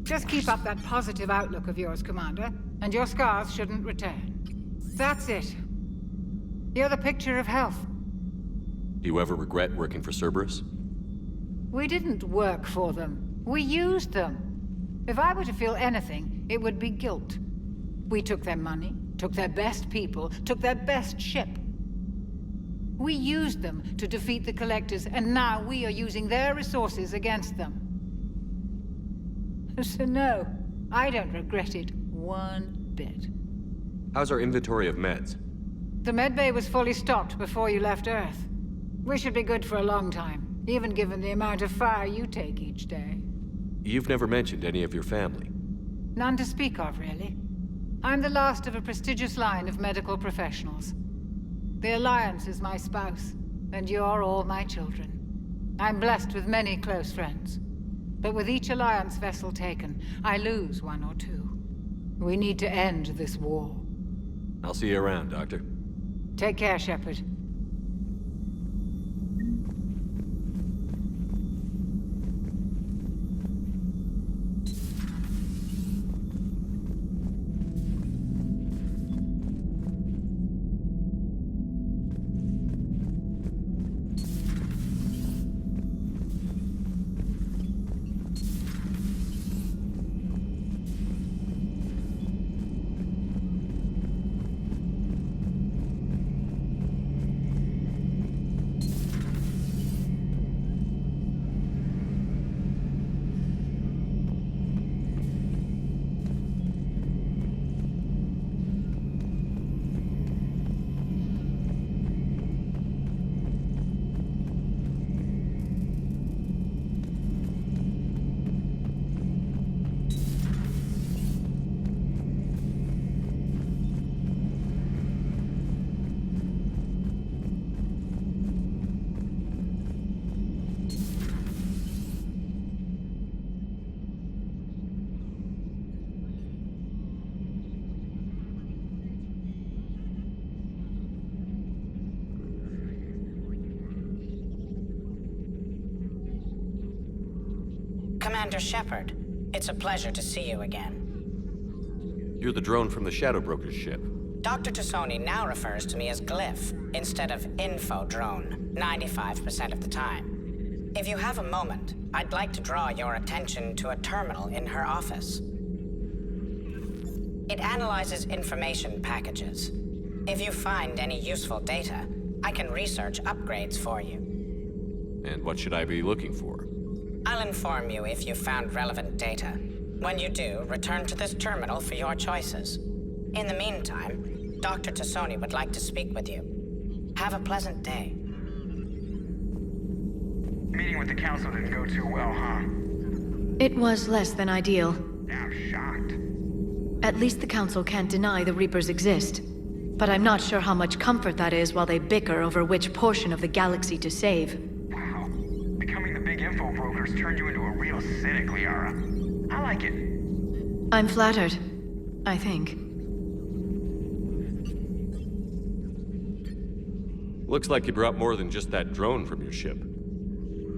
[SPEAKER 12] Just keep up that positive outlook of yours, Commander, and your scars shouldn't return. That's it. You're the picture of health.
[SPEAKER 7] Do you ever regret working for Cerberus?
[SPEAKER 12] We didn't work for them. We used them. If I were to feel anything, it would be guilt. We took their money, took their best people, took their best ship. We used them to defeat the Collectors, and now we are using their resources against them. So no, I don't regret it one bit.
[SPEAKER 7] How's our inventory of meds?
[SPEAKER 12] The medbay was fully stocked before you left Earth. We should be good for a long time, even given the amount of fire you take each day.
[SPEAKER 7] You've never mentioned any of your family.
[SPEAKER 12] None to speak of, really. I'm the last of a prestigious line of medical professionals. The Alliance is my spouse, and you're all my children. I'm blessed with many close friends. But with each Alliance vessel taken, I lose one or two. We need to end this war.
[SPEAKER 7] I'll see you around, Doctor.
[SPEAKER 12] Take care, Shepard.
[SPEAKER 23] Commander Shepard, it's a pleasure to see you again.
[SPEAKER 7] You're the drone from the Shadow Broker's ship.
[SPEAKER 23] Dr. Tassoni now refers to me as Glyph instead of Info Drone, 95% of the time. If you have a moment, I'd like to draw your attention to a terminal in her office. It analyzes information packages. If you find any useful data, I can research upgrades for you.
[SPEAKER 7] And what should I be looking for?
[SPEAKER 23] I'll inform you if you found relevant data. When you do, return to this terminal for your choices. In the meantime, Dr. Tassoni would like to speak with you. Have a pleasant day.
[SPEAKER 8] Meeting with the Council didn't go too well, huh?
[SPEAKER 4] It was less than ideal.
[SPEAKER 8] I'm shocked.
[SPEAKER 4] At least the Council can't deny the Reapers exist. But I'm not sure how much comfort that is while they bicker over which portion of the galaxy to save.
[SPEAKER 8] Wow. Becoming the big info brokers turned you into a real cynic, Liara. I like it.
[SPEAKER 4] I'm flattered. I think.
[SPEAKER 7] Looks like you brought more than just that drone from your ship.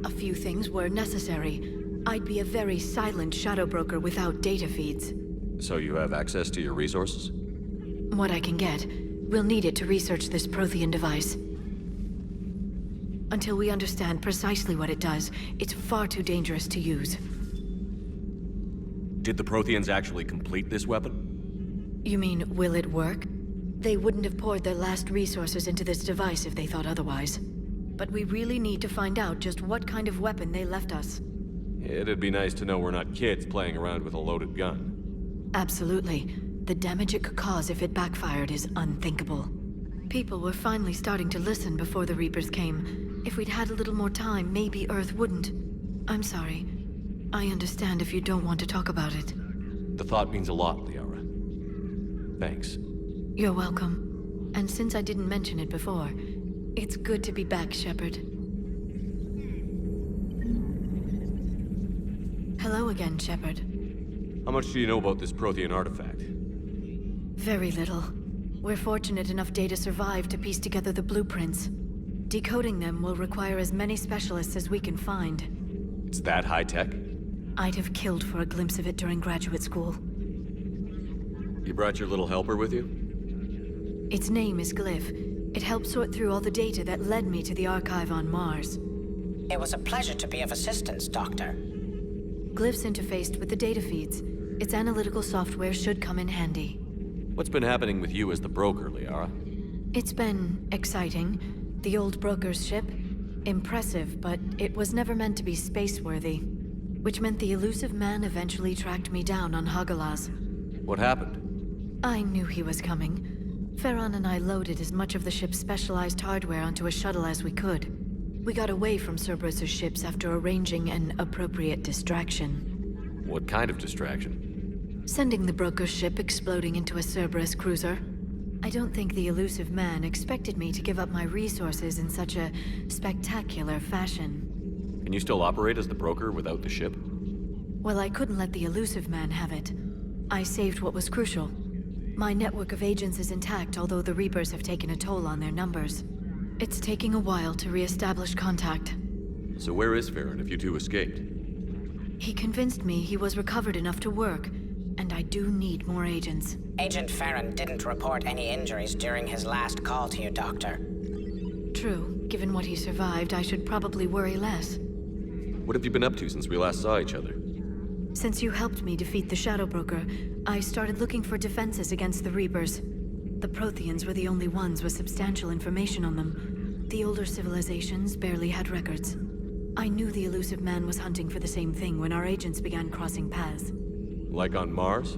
[SPEAKER 4] A few things were necessary. I'd be a very silent shadow broker without data feeds.
[SPEAKER 7] So you have access to your resources?
[SPEAKER 4] What I can get. We'll need it to research this Prothean device. Until we understand precisely what it does, it's far too dangerous to use.
[SPEAKER 7] Did the Protheans actually complete this weapon?
[SPEAKER 4] You mean, will it work? They wouldn't have poured their last resources into this device if they thought otherwise. But we really need to find out just what kind of weapon they left us.
[SPEAKER 7] It'd be nice to know we're not kids playing around with a loaded gun.
[SPEAKER 4] Absolutely. The damage it could cause if it backfired is unthinkable. People were finally starting to listen before the Reapers came. If we'd had a little more time, maybe Earth wouldn't. I'm sorry. I understand if you don't want to talk about it.
[SPEAKER 7] The thought means a lot, Liara. Thanks.
[SPEAKER 4] You're welcome. And since I didn't mention it before, it's good to be back, Shepard. Hello again, Shepard.
[SPEAKER 7] How much do you know about this Prothean artifact?
[SPEAKER 4] Very little. We're fortunate enough Data survived to piece together the blueprints. Decoding them will require as many specialists as we can find.
[SPEAKER 7] It's that high-tech?
[SPEAKER 4] I'd have killed for a glimpse of it during graduate school.
[SPEAKER 7] You brought your little helper with you?
[SPEAKER 4] Its name is Glyph. It helped sort through all the data that led me to the archive on Mars.
[SPEAKER 23] It was a pleasure to be of assistance, Doctor.
[SPEAKER 4] Glyph's interfaced with the data feeds. Its analytical software should come in handy.
[SPEAKER 7] What's been happening with you as the broker, Liara?
[SPEAKER 4] It's been exciting. The old broker's ship? Impressive, but it was never meant to be space-worthy. Which meant the elusive man eventually tracked me down on Hagalaz.
[SPEAKER 7] What happened?
[SPEAKER 4] I knew he was coming. Farron and I loaded as much of the ship's specialized hardware onto a shuttle as we could. We got away from Cerberus' ships after arranging an appropriate distraction.
[SPEAKER 7] What kind of distraction?
[SPEAKER 4] Sending the broker's ship exploding into a Cerberus cruiser. I don't think the elusive man expected me to give up my resources in such a spectacular fashion.
[SPEAKER 7] Can you still operate as the broker without the ship?
[SPEAKER 4] Well, I couldn't let the elusive man have it. I saved what was crucial. My network of agents is intact, although the Reapers have taken a toll on their numbers. It's taking a while to re-establish contact.
[SPEAKER 7] So where is Farron if you two escaped?
[SPEAKER 4] He convinced me he was recovered enough to work, and I do need more agents.
[SPEAKER 23] Agent Farron didn't report any injuries during his last call to you, Doctor.
[SPEAKER 4] True. Given what he survived, I should probably worry less.
[SPEAKER 7] What have you been up to since we last saw each other?
[SPEAKER 4] Since you helped me defeat the Shadow Broker, I started looking for defenses against the Reapers. The Protheans were the only ones with substantial information on them. The older civilizations barely had records. I knew the elusive man was hunting for the same thing when our agents began crossing paths.
[SPEAKER 7] Like on Mars?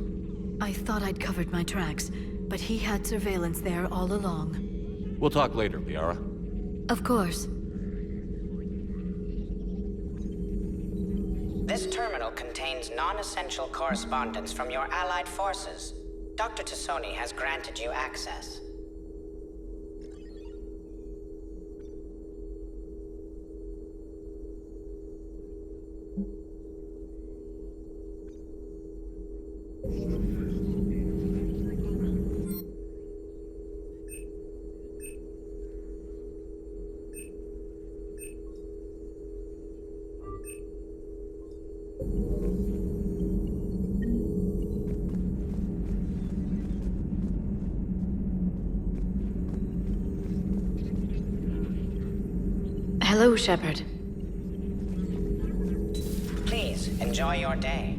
[SPEAKER 4] I thought I'd covered my tracks, but he had surveillance there all along.
[SPEAKER 7] We'll talk later, Liara.
[SPEAKER 4] Of course.
[SPEAKER 23] This terminal contains non-essential correspondence from your allied forces. Dr. Tassoni has granted you access.
[SPEAKER 4] Hello, Shepard.
[SPEAKER 23] Please, enjoy your day.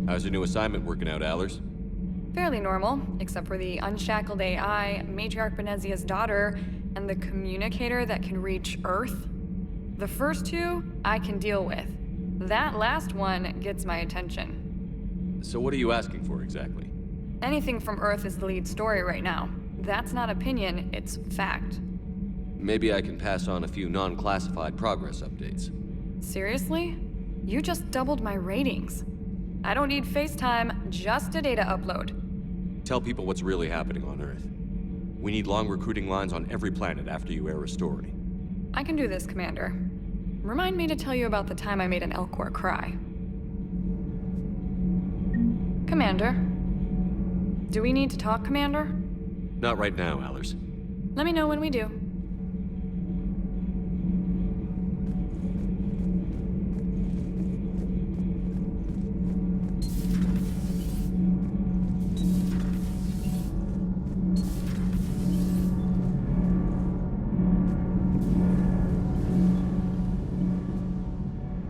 [SPEAKER 7] How's your new assignment working out, Allers?
[SPEAKER 17] Fairly normal, except for the unshackled AI, Matriarch Benezia's daughter, and the communicator that can reach Earth. The first two, I can deal with. That last one gets my attention.
[SPEAKER 7] So what are you asking for exactly?
[SPEAKER 17] Anything from Earth is the lead story right now. That's not opinion, it's fact.
[SPEAKER 7] Maybe I can pass on a few non-classified progress updates.
[SPEAKER 17] Seriously? You just doubled my ratings. I don't need FaceTime, just a data upload.
[SPEAKER 7] Tell people what's really happening on Earth. We need long recruiting lines on every planet after you air a story.
[SPEAKER 17] I can do this, Commander. Remind me to tell you about the time I made an Elcor cry. Commander? Do we need to talk, Commander?
[SPEAKER 7] Not right now, Allers.
[SPEAKER 17] Let me know when we do.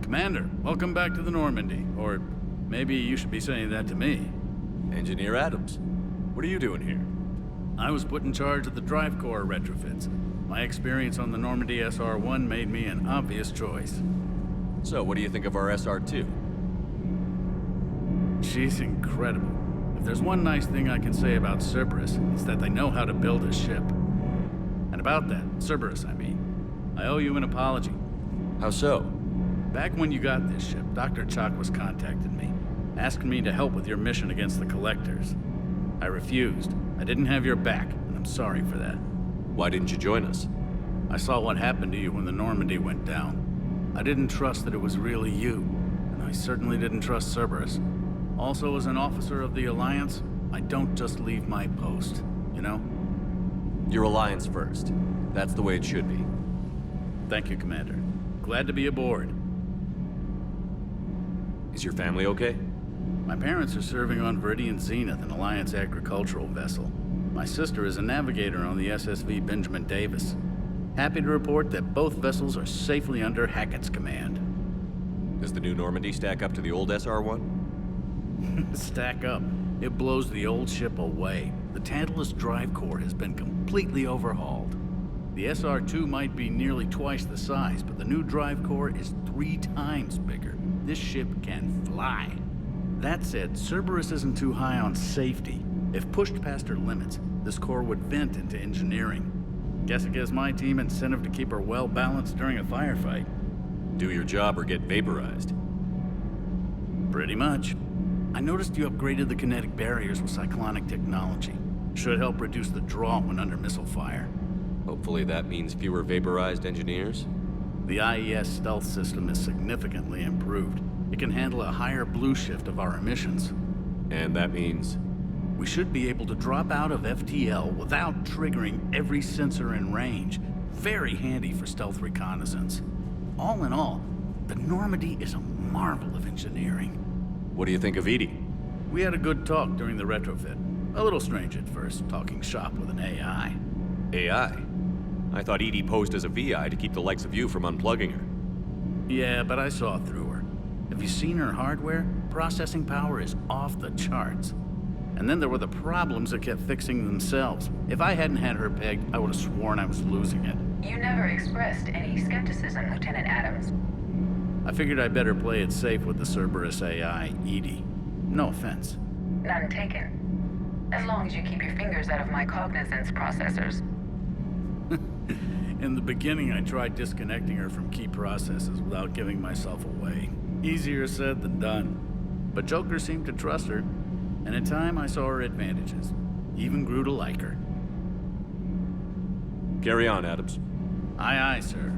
[SPEAKER 19] Commander, welcome back to the Normandy. Or maybe you should be saying that to me.
[SPEAKER 7] Engineer Adams, what are you doing here?
[SPEAKER 19] I was put in charge of the drive core retrofits. My experience on the Normandy SR-1 made me an obvious choice.
[SPEAKER 7] So, what do you think of our SR-2?
[SPEAKER 19] She's incredible. If there's one nice thing I can say about Cerberus, it's that they know how to build a ship. And about that, Cerberus, I mean. I owe you an apology.
[SPEAKER 14] How so?
[SPEAKER 19] Back when you got this ship, Dr. Chakwas contacted me, asking me to help with your mission against the Collectors. I refused. I didn't have your back, and I'm sorry for that.
[SPEAKER 14] Why didn't you join us?
[SPEAKER 19] I saw what happened to you when the Normandy went down. I didn't trust that it was really you, and I certainly didn't trust Cerberus. Also, as an officer of the Alliance, I don't just leave my post, you know?
[SPEAKER 14] Your Alliance first. That's the way it should be.
[SPEAKER 19] Thank you, Commander. Glad to be aboard.
[SPEAKER 14] Is your family okay?
[SPEAKER 19] My parents are serving on Viridian Zenith, an Alliance agricultural vessel. My sister is a navigator on the SSV Benjamin Davis. Happy to report that both vessels are safely under Hackett's command.
[SPEAKER 14] Does the new Normandy stack up to the old SR-1?
[SPEAKER 19] Stack up. It blows the old ship away. The Tantalus drive core has been completely overhauled. The SR-2 might be nearly twice the size, but the new drive core is 3 times bigger. This ship can fly. That said, Cerberus isn't too high on safety. If pushed past her limits, this core would vent into engineering. Guess it gives my team incentive to keep her well balanced during a firefight.
[SPEAKER 14] Do your job or get vaporized.
[SPEAKER 19] Pretty much. I noticed you upgraded the kinetic barriers with cyclonic technology. Should help reduce the draw when under missile fire.
[SPEAKER 14] Hopefully that means fewer vaporized engineers?
[SPEAKER 19] The IES stealth system is significantly improved. It can handle a higher blue shift of our emissions.
[SPEAKER 14] And that means?
[SPEAKER 19] We should be able to drop out of FTL without triggering every sensor in range. Very handy for stealth reconnaissance. All in all, the Normandy is a marvel of engineering.
[SPEAKER 14] What do you think of Edie?
[SPEAKER 19] We had a good talk during the retrofit. A little strange at first, talking shop with an AI.
[SPEAKER 14] AI? I thought Edie posed as a VI to keep the likes of you from unplugging her.
[SPEAKER 19] Yeah, but I saw through her. Have you seen her hardware? Processing power is off the charts. And then there were the problems that kept fixing themselves. If I hadn't had her pegged, I would have sworn I was losing it.
[SPEAKER 15] You never expressed any skepticism, Lieutenant Adams.
[SPEAKER 19] I figured I'd better play it safe with the Cerberus AI, Edie. No offense.
[SPEAKER 15] None taken. As long as you keep your fingers out of my cognizance processors.
[SPEAKER 19] In the beginning, I tried disconnecting her from key processes without giving myself away. Easier said than done. But Joker seemed to trust her, and in time I saw her advantages. Even grew to like her.
[SPEAKER 14] Carry on, Adams.
[SPEAKER 19] Aye, aye, sir.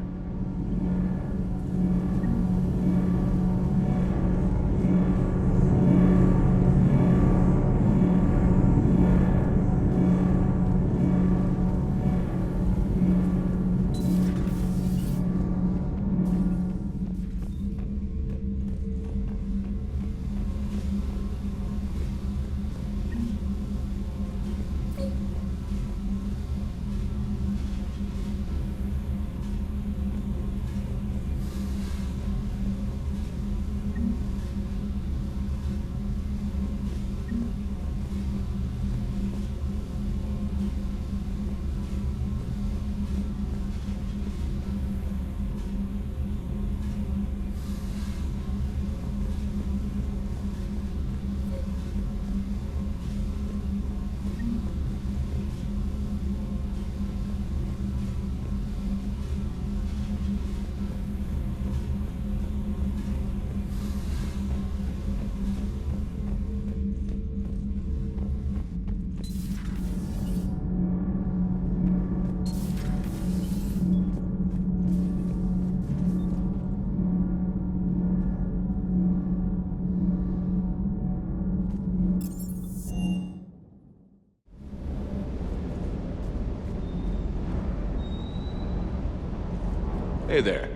[SPEAKER 14] Hey there.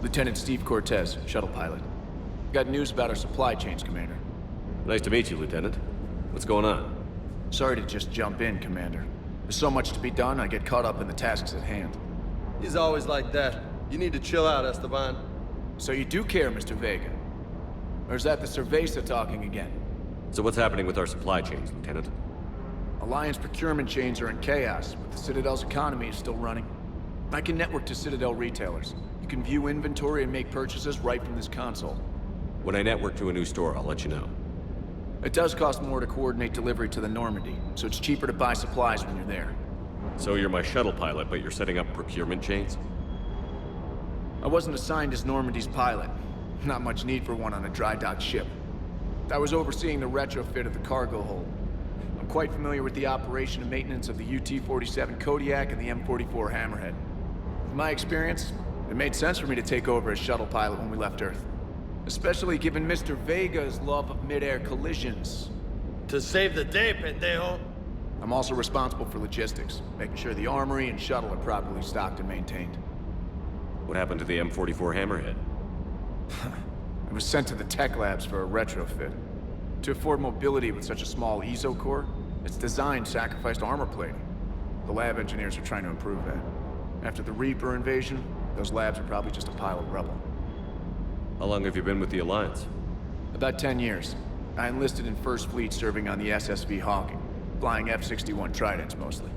[SPEAKER 20] Lieutenant Steve Cortez, shuttle pilot. Got news about our supply chains, Commander.
[SPEAKER 14] Nice to meet you, Lieutenant. What's going on?
[SPEAKER 20] Sorry to just jump in, Commander. There's so much to be done, I get caught up in the tasks at hand.
[SPEAKER 1] He's always like that. You need to chill out, Esteban.
[SPEAKER 20] So you do care, Mr. Vega? Or is that the Cerveza talking again?
[SPEAKER 14] So what's happening with our supply chains, Lieutenant?
[SPEAKER 20] Alliance procurement chains are in chaos, but the Citadel's economy is still running. I can network to Citadel retailers. You can view inventory and make purchases right from this console.
[SPEAKER 14] When I network to a new store, I'll let you know.
[SPEAKER 20] It does cost more to coordinate delivery to the Normandy, so it's cheaper to buy supplies when you're there.
[SPEAKER 14] So you're my shuttle pilot, but you're setting up procurement chains?
[SPEAKER 20] I wasn't assigned as Normandy's pilot. Not much need for one on a dry dock ship. I was overseeing the retrofit of the cargo hold. I'm quite familiar with the operation and maintenance of the UT-47 Kodiak and the M44 Hammerhead. With my experience, it made sense for me to take over as shuttle pilot when we left Earth. Especially given Mr. Vega's love of mid-air collisions.
[SPEAKER 1] To save the day, pendejo.
[SPEAKER 20] I'm also responsible for logistics, making sure the armory and shuttle are properly stocked and maintained.
[SPEAKER 14] What happened to the M44 Hammerhead?
[SPEAKER 20] It was sent to the tech labs for a retrofit. To afford mobility with such a small ESO core, its design sacrificed armor plating. The lab engineers are trying to improve that. After the Reaper invasion, those labs are probably just a pile of rubble.
[SPEAKER 14] How long have you been with the Alliance?
[SPEAKER 20] About 10 years. I enlisted in First Fleet serving on the SSV Hawking, flying F-61 Tridents mostly.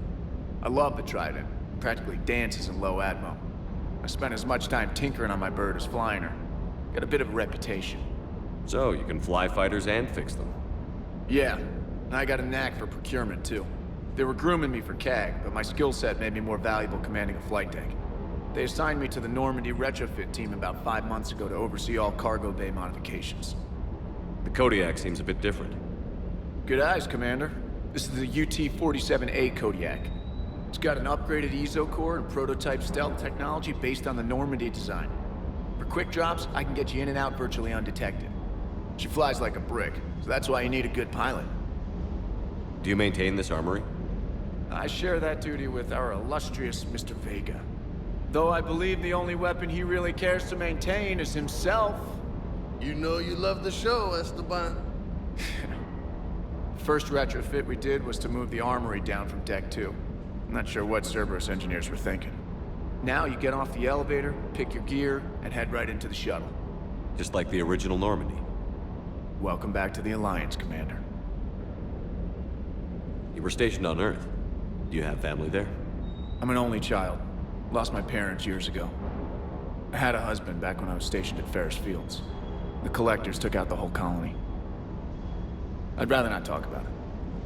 [SPEAKER 20] I love the Trident, it practically dances in low atmo. I spent as much time tinkering on my bird as flying her. Got a bit of a reputation.
[SPEAKER 14] So, you can fly fighters and fix them?
[SPEAKER 20] Yeah, and I got a knack for procurement too. They were grooming me for CAG, but my skill set made me more valuable commanding a flight deck. They assigned me to the Normandy retrofit team about 5 months ago to oversee all cargo bay modifications.
[SPEAKER 14] The Kodiak seems a bit different.
[SPEAKER 20] Good eyes, Commander. This is the UT-47A Kodiak. It's got an upgraded ESO core and prototype stealth technology based on the Normandy design. For quick drops, I can get you in and out virtually undetected. She flies like a brick, so that's why you need a good pilot.
[SPEAKER 14] Do you maintain this armory?
[SPEAKER 20] I share that duty with our illustrious Mr. Vega. Though I believe the only weapon he really cares to maintain is himself.
[SPEAKER 1] You know you love the show, Esteban.
[SPEAKER 20] First retrofit we did was to move the armory down from Deck 2. I'm not sure what Cerberus engineers were thinking. Now you get off the elevator, pick your gear, and head right into the shuttle.
[SPEAKER 14] Just like the original Normandy.
[SPEAKER 20] Welcome back to the Alliance, Commander.
[SPEAKER 14] You were stationed on Earth. Do you have family there?
[SPEAKER 20] I'm an only child. Lost my parents years ago. I had a husband back when I was stationed at Ferris Fields. The Collectors took out the whole colony. I'd rather not talk about it.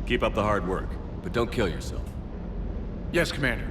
[SPEAKER 14] Keep up the hard work, but don't kill yourself.
[SPEAKER 20] Yes, Commander.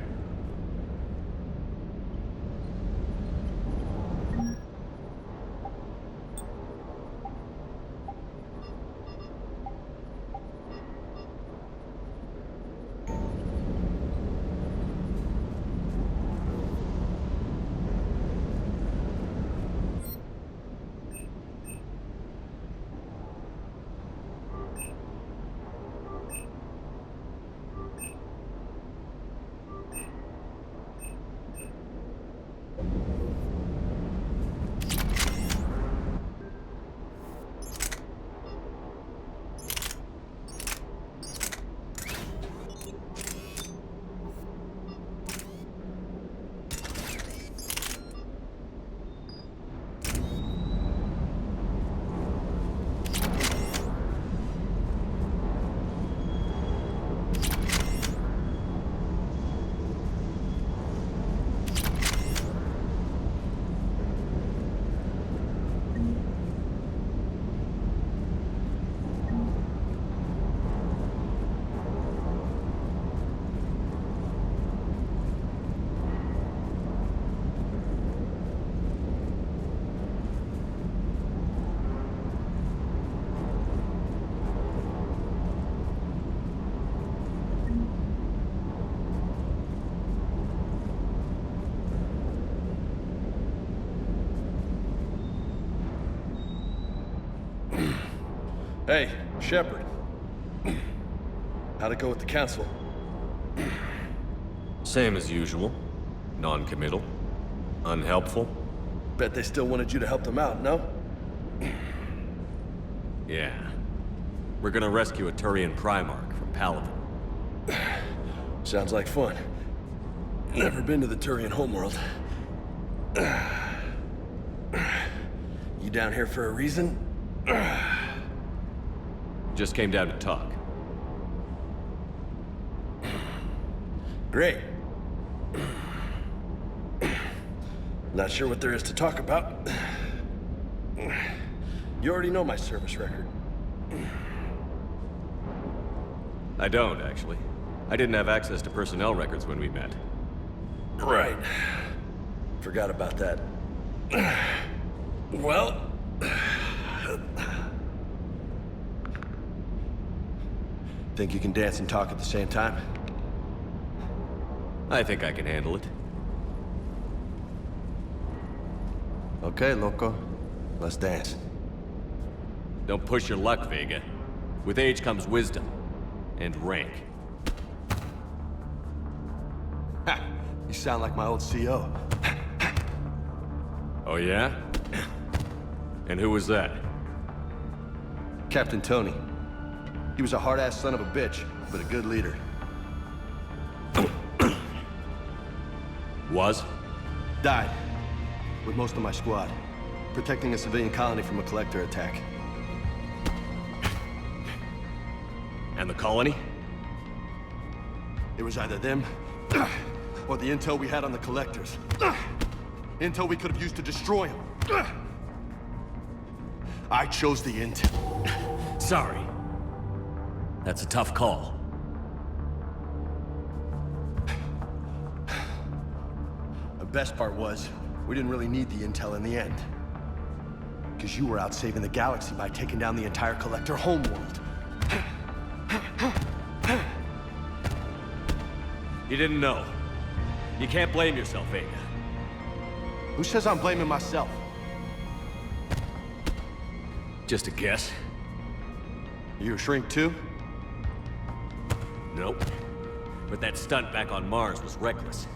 [SPEAKER 1] Hey, Shepard. How'd it go with the council?
[SPEAKER 14] Same as usual. Non-committal. Unhelpful.
[SPEAKER 1] Bet they still wanted you to help them out, no?
[SPEAKER 14] Yeah. We're gonna rescue a Turian Primarch from Palaven.
[SPEAKER 1] Sounds like fun. Never been to the Turian homeworld. You down here for a reason?
[SPEAKER 14] Just came down to talk.
[SPEAKER 1] Great. Not sure what there is to talk about. You already know my service record.
[SPEAKER 14] I don't, actually. I didn't have access to personnel records when we met.
[SPEAKER 1] Right. Forgot about that. Well... Think you can dance and talk at the same time?
[SPEAKER 14] I think I can handle it.
[SPEAKER 1] Okay, loco. Let's dance.
[SPEAKER 14] Don't push your luck, Vega. With age comes wisdom. And rank.
[SPEAKER 1] Ha! You sound like my old CO.
[SPEAKER 14] Oh yeah? And who was that?
[SPEAKER 1] Captain Tony. He was a hard-ass son of a bitch, but a good leader.
[SPEAKER 14] Was?
[SPEAKER 1] Died. With most of my squad. Protecting a civilian colony from a collector attack.
[SPEAKER 14] And the colony?
[SPEAKER 1] It was either them, or the intel we had on the collectors. Intel we could have used to destroy them. I chose the intel.
[SPEAKER 14] Sorry. That's a tough call.
[SPEAKER 1] The best part was, we didn't really need the intel in the end. Because you were out saving the galaxy by taking down the entire collector homeworld.
[SPEAKER 14] You didn't know. You can't blame yourself, Vega.
[SPEAKER 1] Who says I'm blaming myself?
[SPEAKER 14] Just a guess.
[SPEAKER 1] You a shrink too?
[SPEAKER 14] Nope. But that stunt back on Mars was reckless.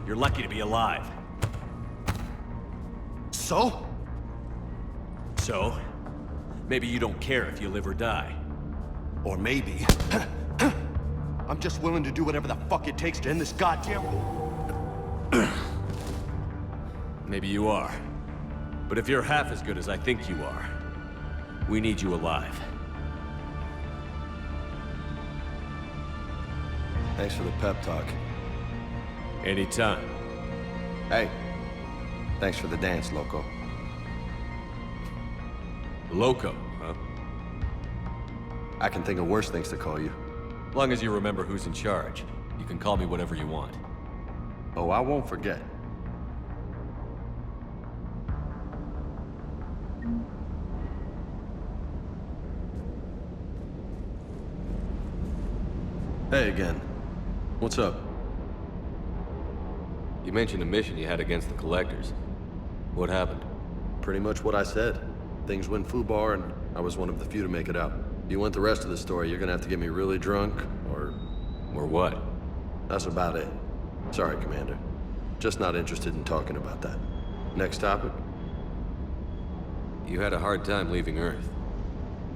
[SPEAKER 14] You're lucky to be alive.
[SPEAKER 1] So?
[SPEAKER 14] So? Maybe you don't care if you live or die.
[SPEAKER 1] Or maybe... I'm just willing to do whatever the fuck it takes to end this goddamn war.
[SPEAKER 14] Maybe you are. But if you're half as good as I think you are, we need you alive.
[SPEAKER 1] Thanks for the pep talk.
[SPEAKER 14] Anytime.
[SPEAKER 1] Hey, thanks for the dance, Loco.
[SPEAKER 14] Loco, huh?
[SPEAKER 1] I can think of worse things to call you.
[SPEAKER 14] Long as you remember who's in charge, you can call me whatever you want.
[SPEAKER 1] Oh, I won't forget. Hey again. What's up?
[SPEAKER 14] You mentioned a mission you had against the Collectors. What happened?
[SPEAKER 1] Pretty much what I said. Things went foobar and I was one of the few to make it out. If you want the rest of the story, you're gonna have to get me really drunk, or...
[SPEAKER 14] Or what?
[SPEAKER 1] That's about it. Sorry, Commander. Just not interested in talking about that. Next topic?
[SPEAKER 14] You had a hard time leaving Earth.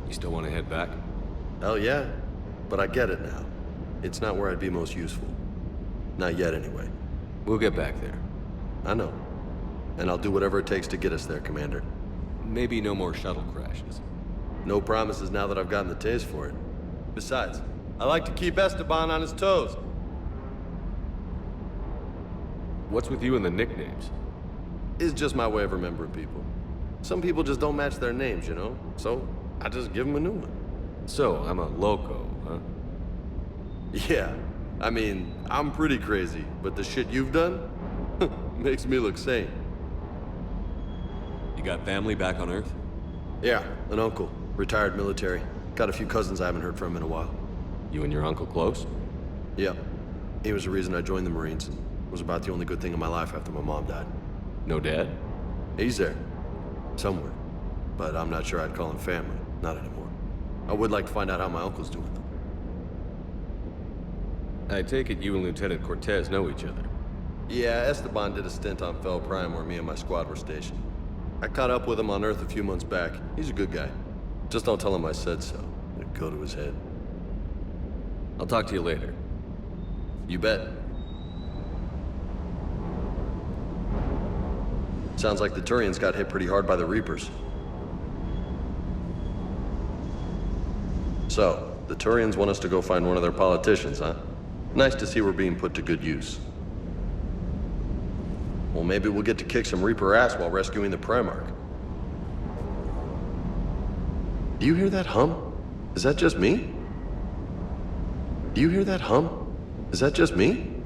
[SPEAKER 14] You still want to head back?
[SPEAKER 1] Hell yeah. But I get it now. It's not where I'd be most useful. Not yet, anyway.
[SPEAKER 14] We'll get back there.
[SPEAKER 1] I know. And I'll do whatever it takes to get us there, Commander.
[SPEAKER 14] Maybe no more shuttle crashes.
[SPEAKER 1] No promises now that I've gotten the taste for it. Besides, I like to keep Esteban on his toes.
[SPEAKER 14] What's with you and the nicknames?
[SPEAKER 1] It's just my way of remembering people. Some people just don't match their names, you know? So, I just give them a new one.
[SPEAKER 14] So, I'm a loco, huh?
[SPEAKER 1] Yeah. I mean, I'm pretty crazy, but the shit you've done makes me look sane.
[SPEAKER 14] You got family back on Earth?
[SPEAKER 1] Yeah, an uncle. Retired military. Got a few cousins I haven't heard from in a while.
[SPEAKER 14] You and your uncle close?
[SPEAKER 1] Yeah. He was the reason I joined the Marines, and was about the only good thing in my life after my mom died.
[SPEAKER 14] No dad?
[SPEAKER 1] He's there. Somewhere. But I'm not sure I'd call him family. Not anymore. I would like to find out how my uncle's doing, though.
[SPEAKER 14] I take it you and Lieutenant Kортez know each other.
[SPEAKER 1] Yeah, Esteban did a stint on Fel Prime where me and my squad were stationed. I caught up with him on Earth a few months back. He's a good guy. Just don't tell him I said so. It'd go to his head.
[SPEAKER 14] I'll talk to you later.
[SPEAKER 1] You bet. Sounds like the Turians got hit pretty hard by the Reapers. So, the Turians want us to go find one of their politicians, huh? Nice to see we're being put to good use. Well, maybe we'll get to kick some Reaper ass while rescuing the Primarch. Do you hear that hum? Is that just me? Do you hear that hum? Is that just me?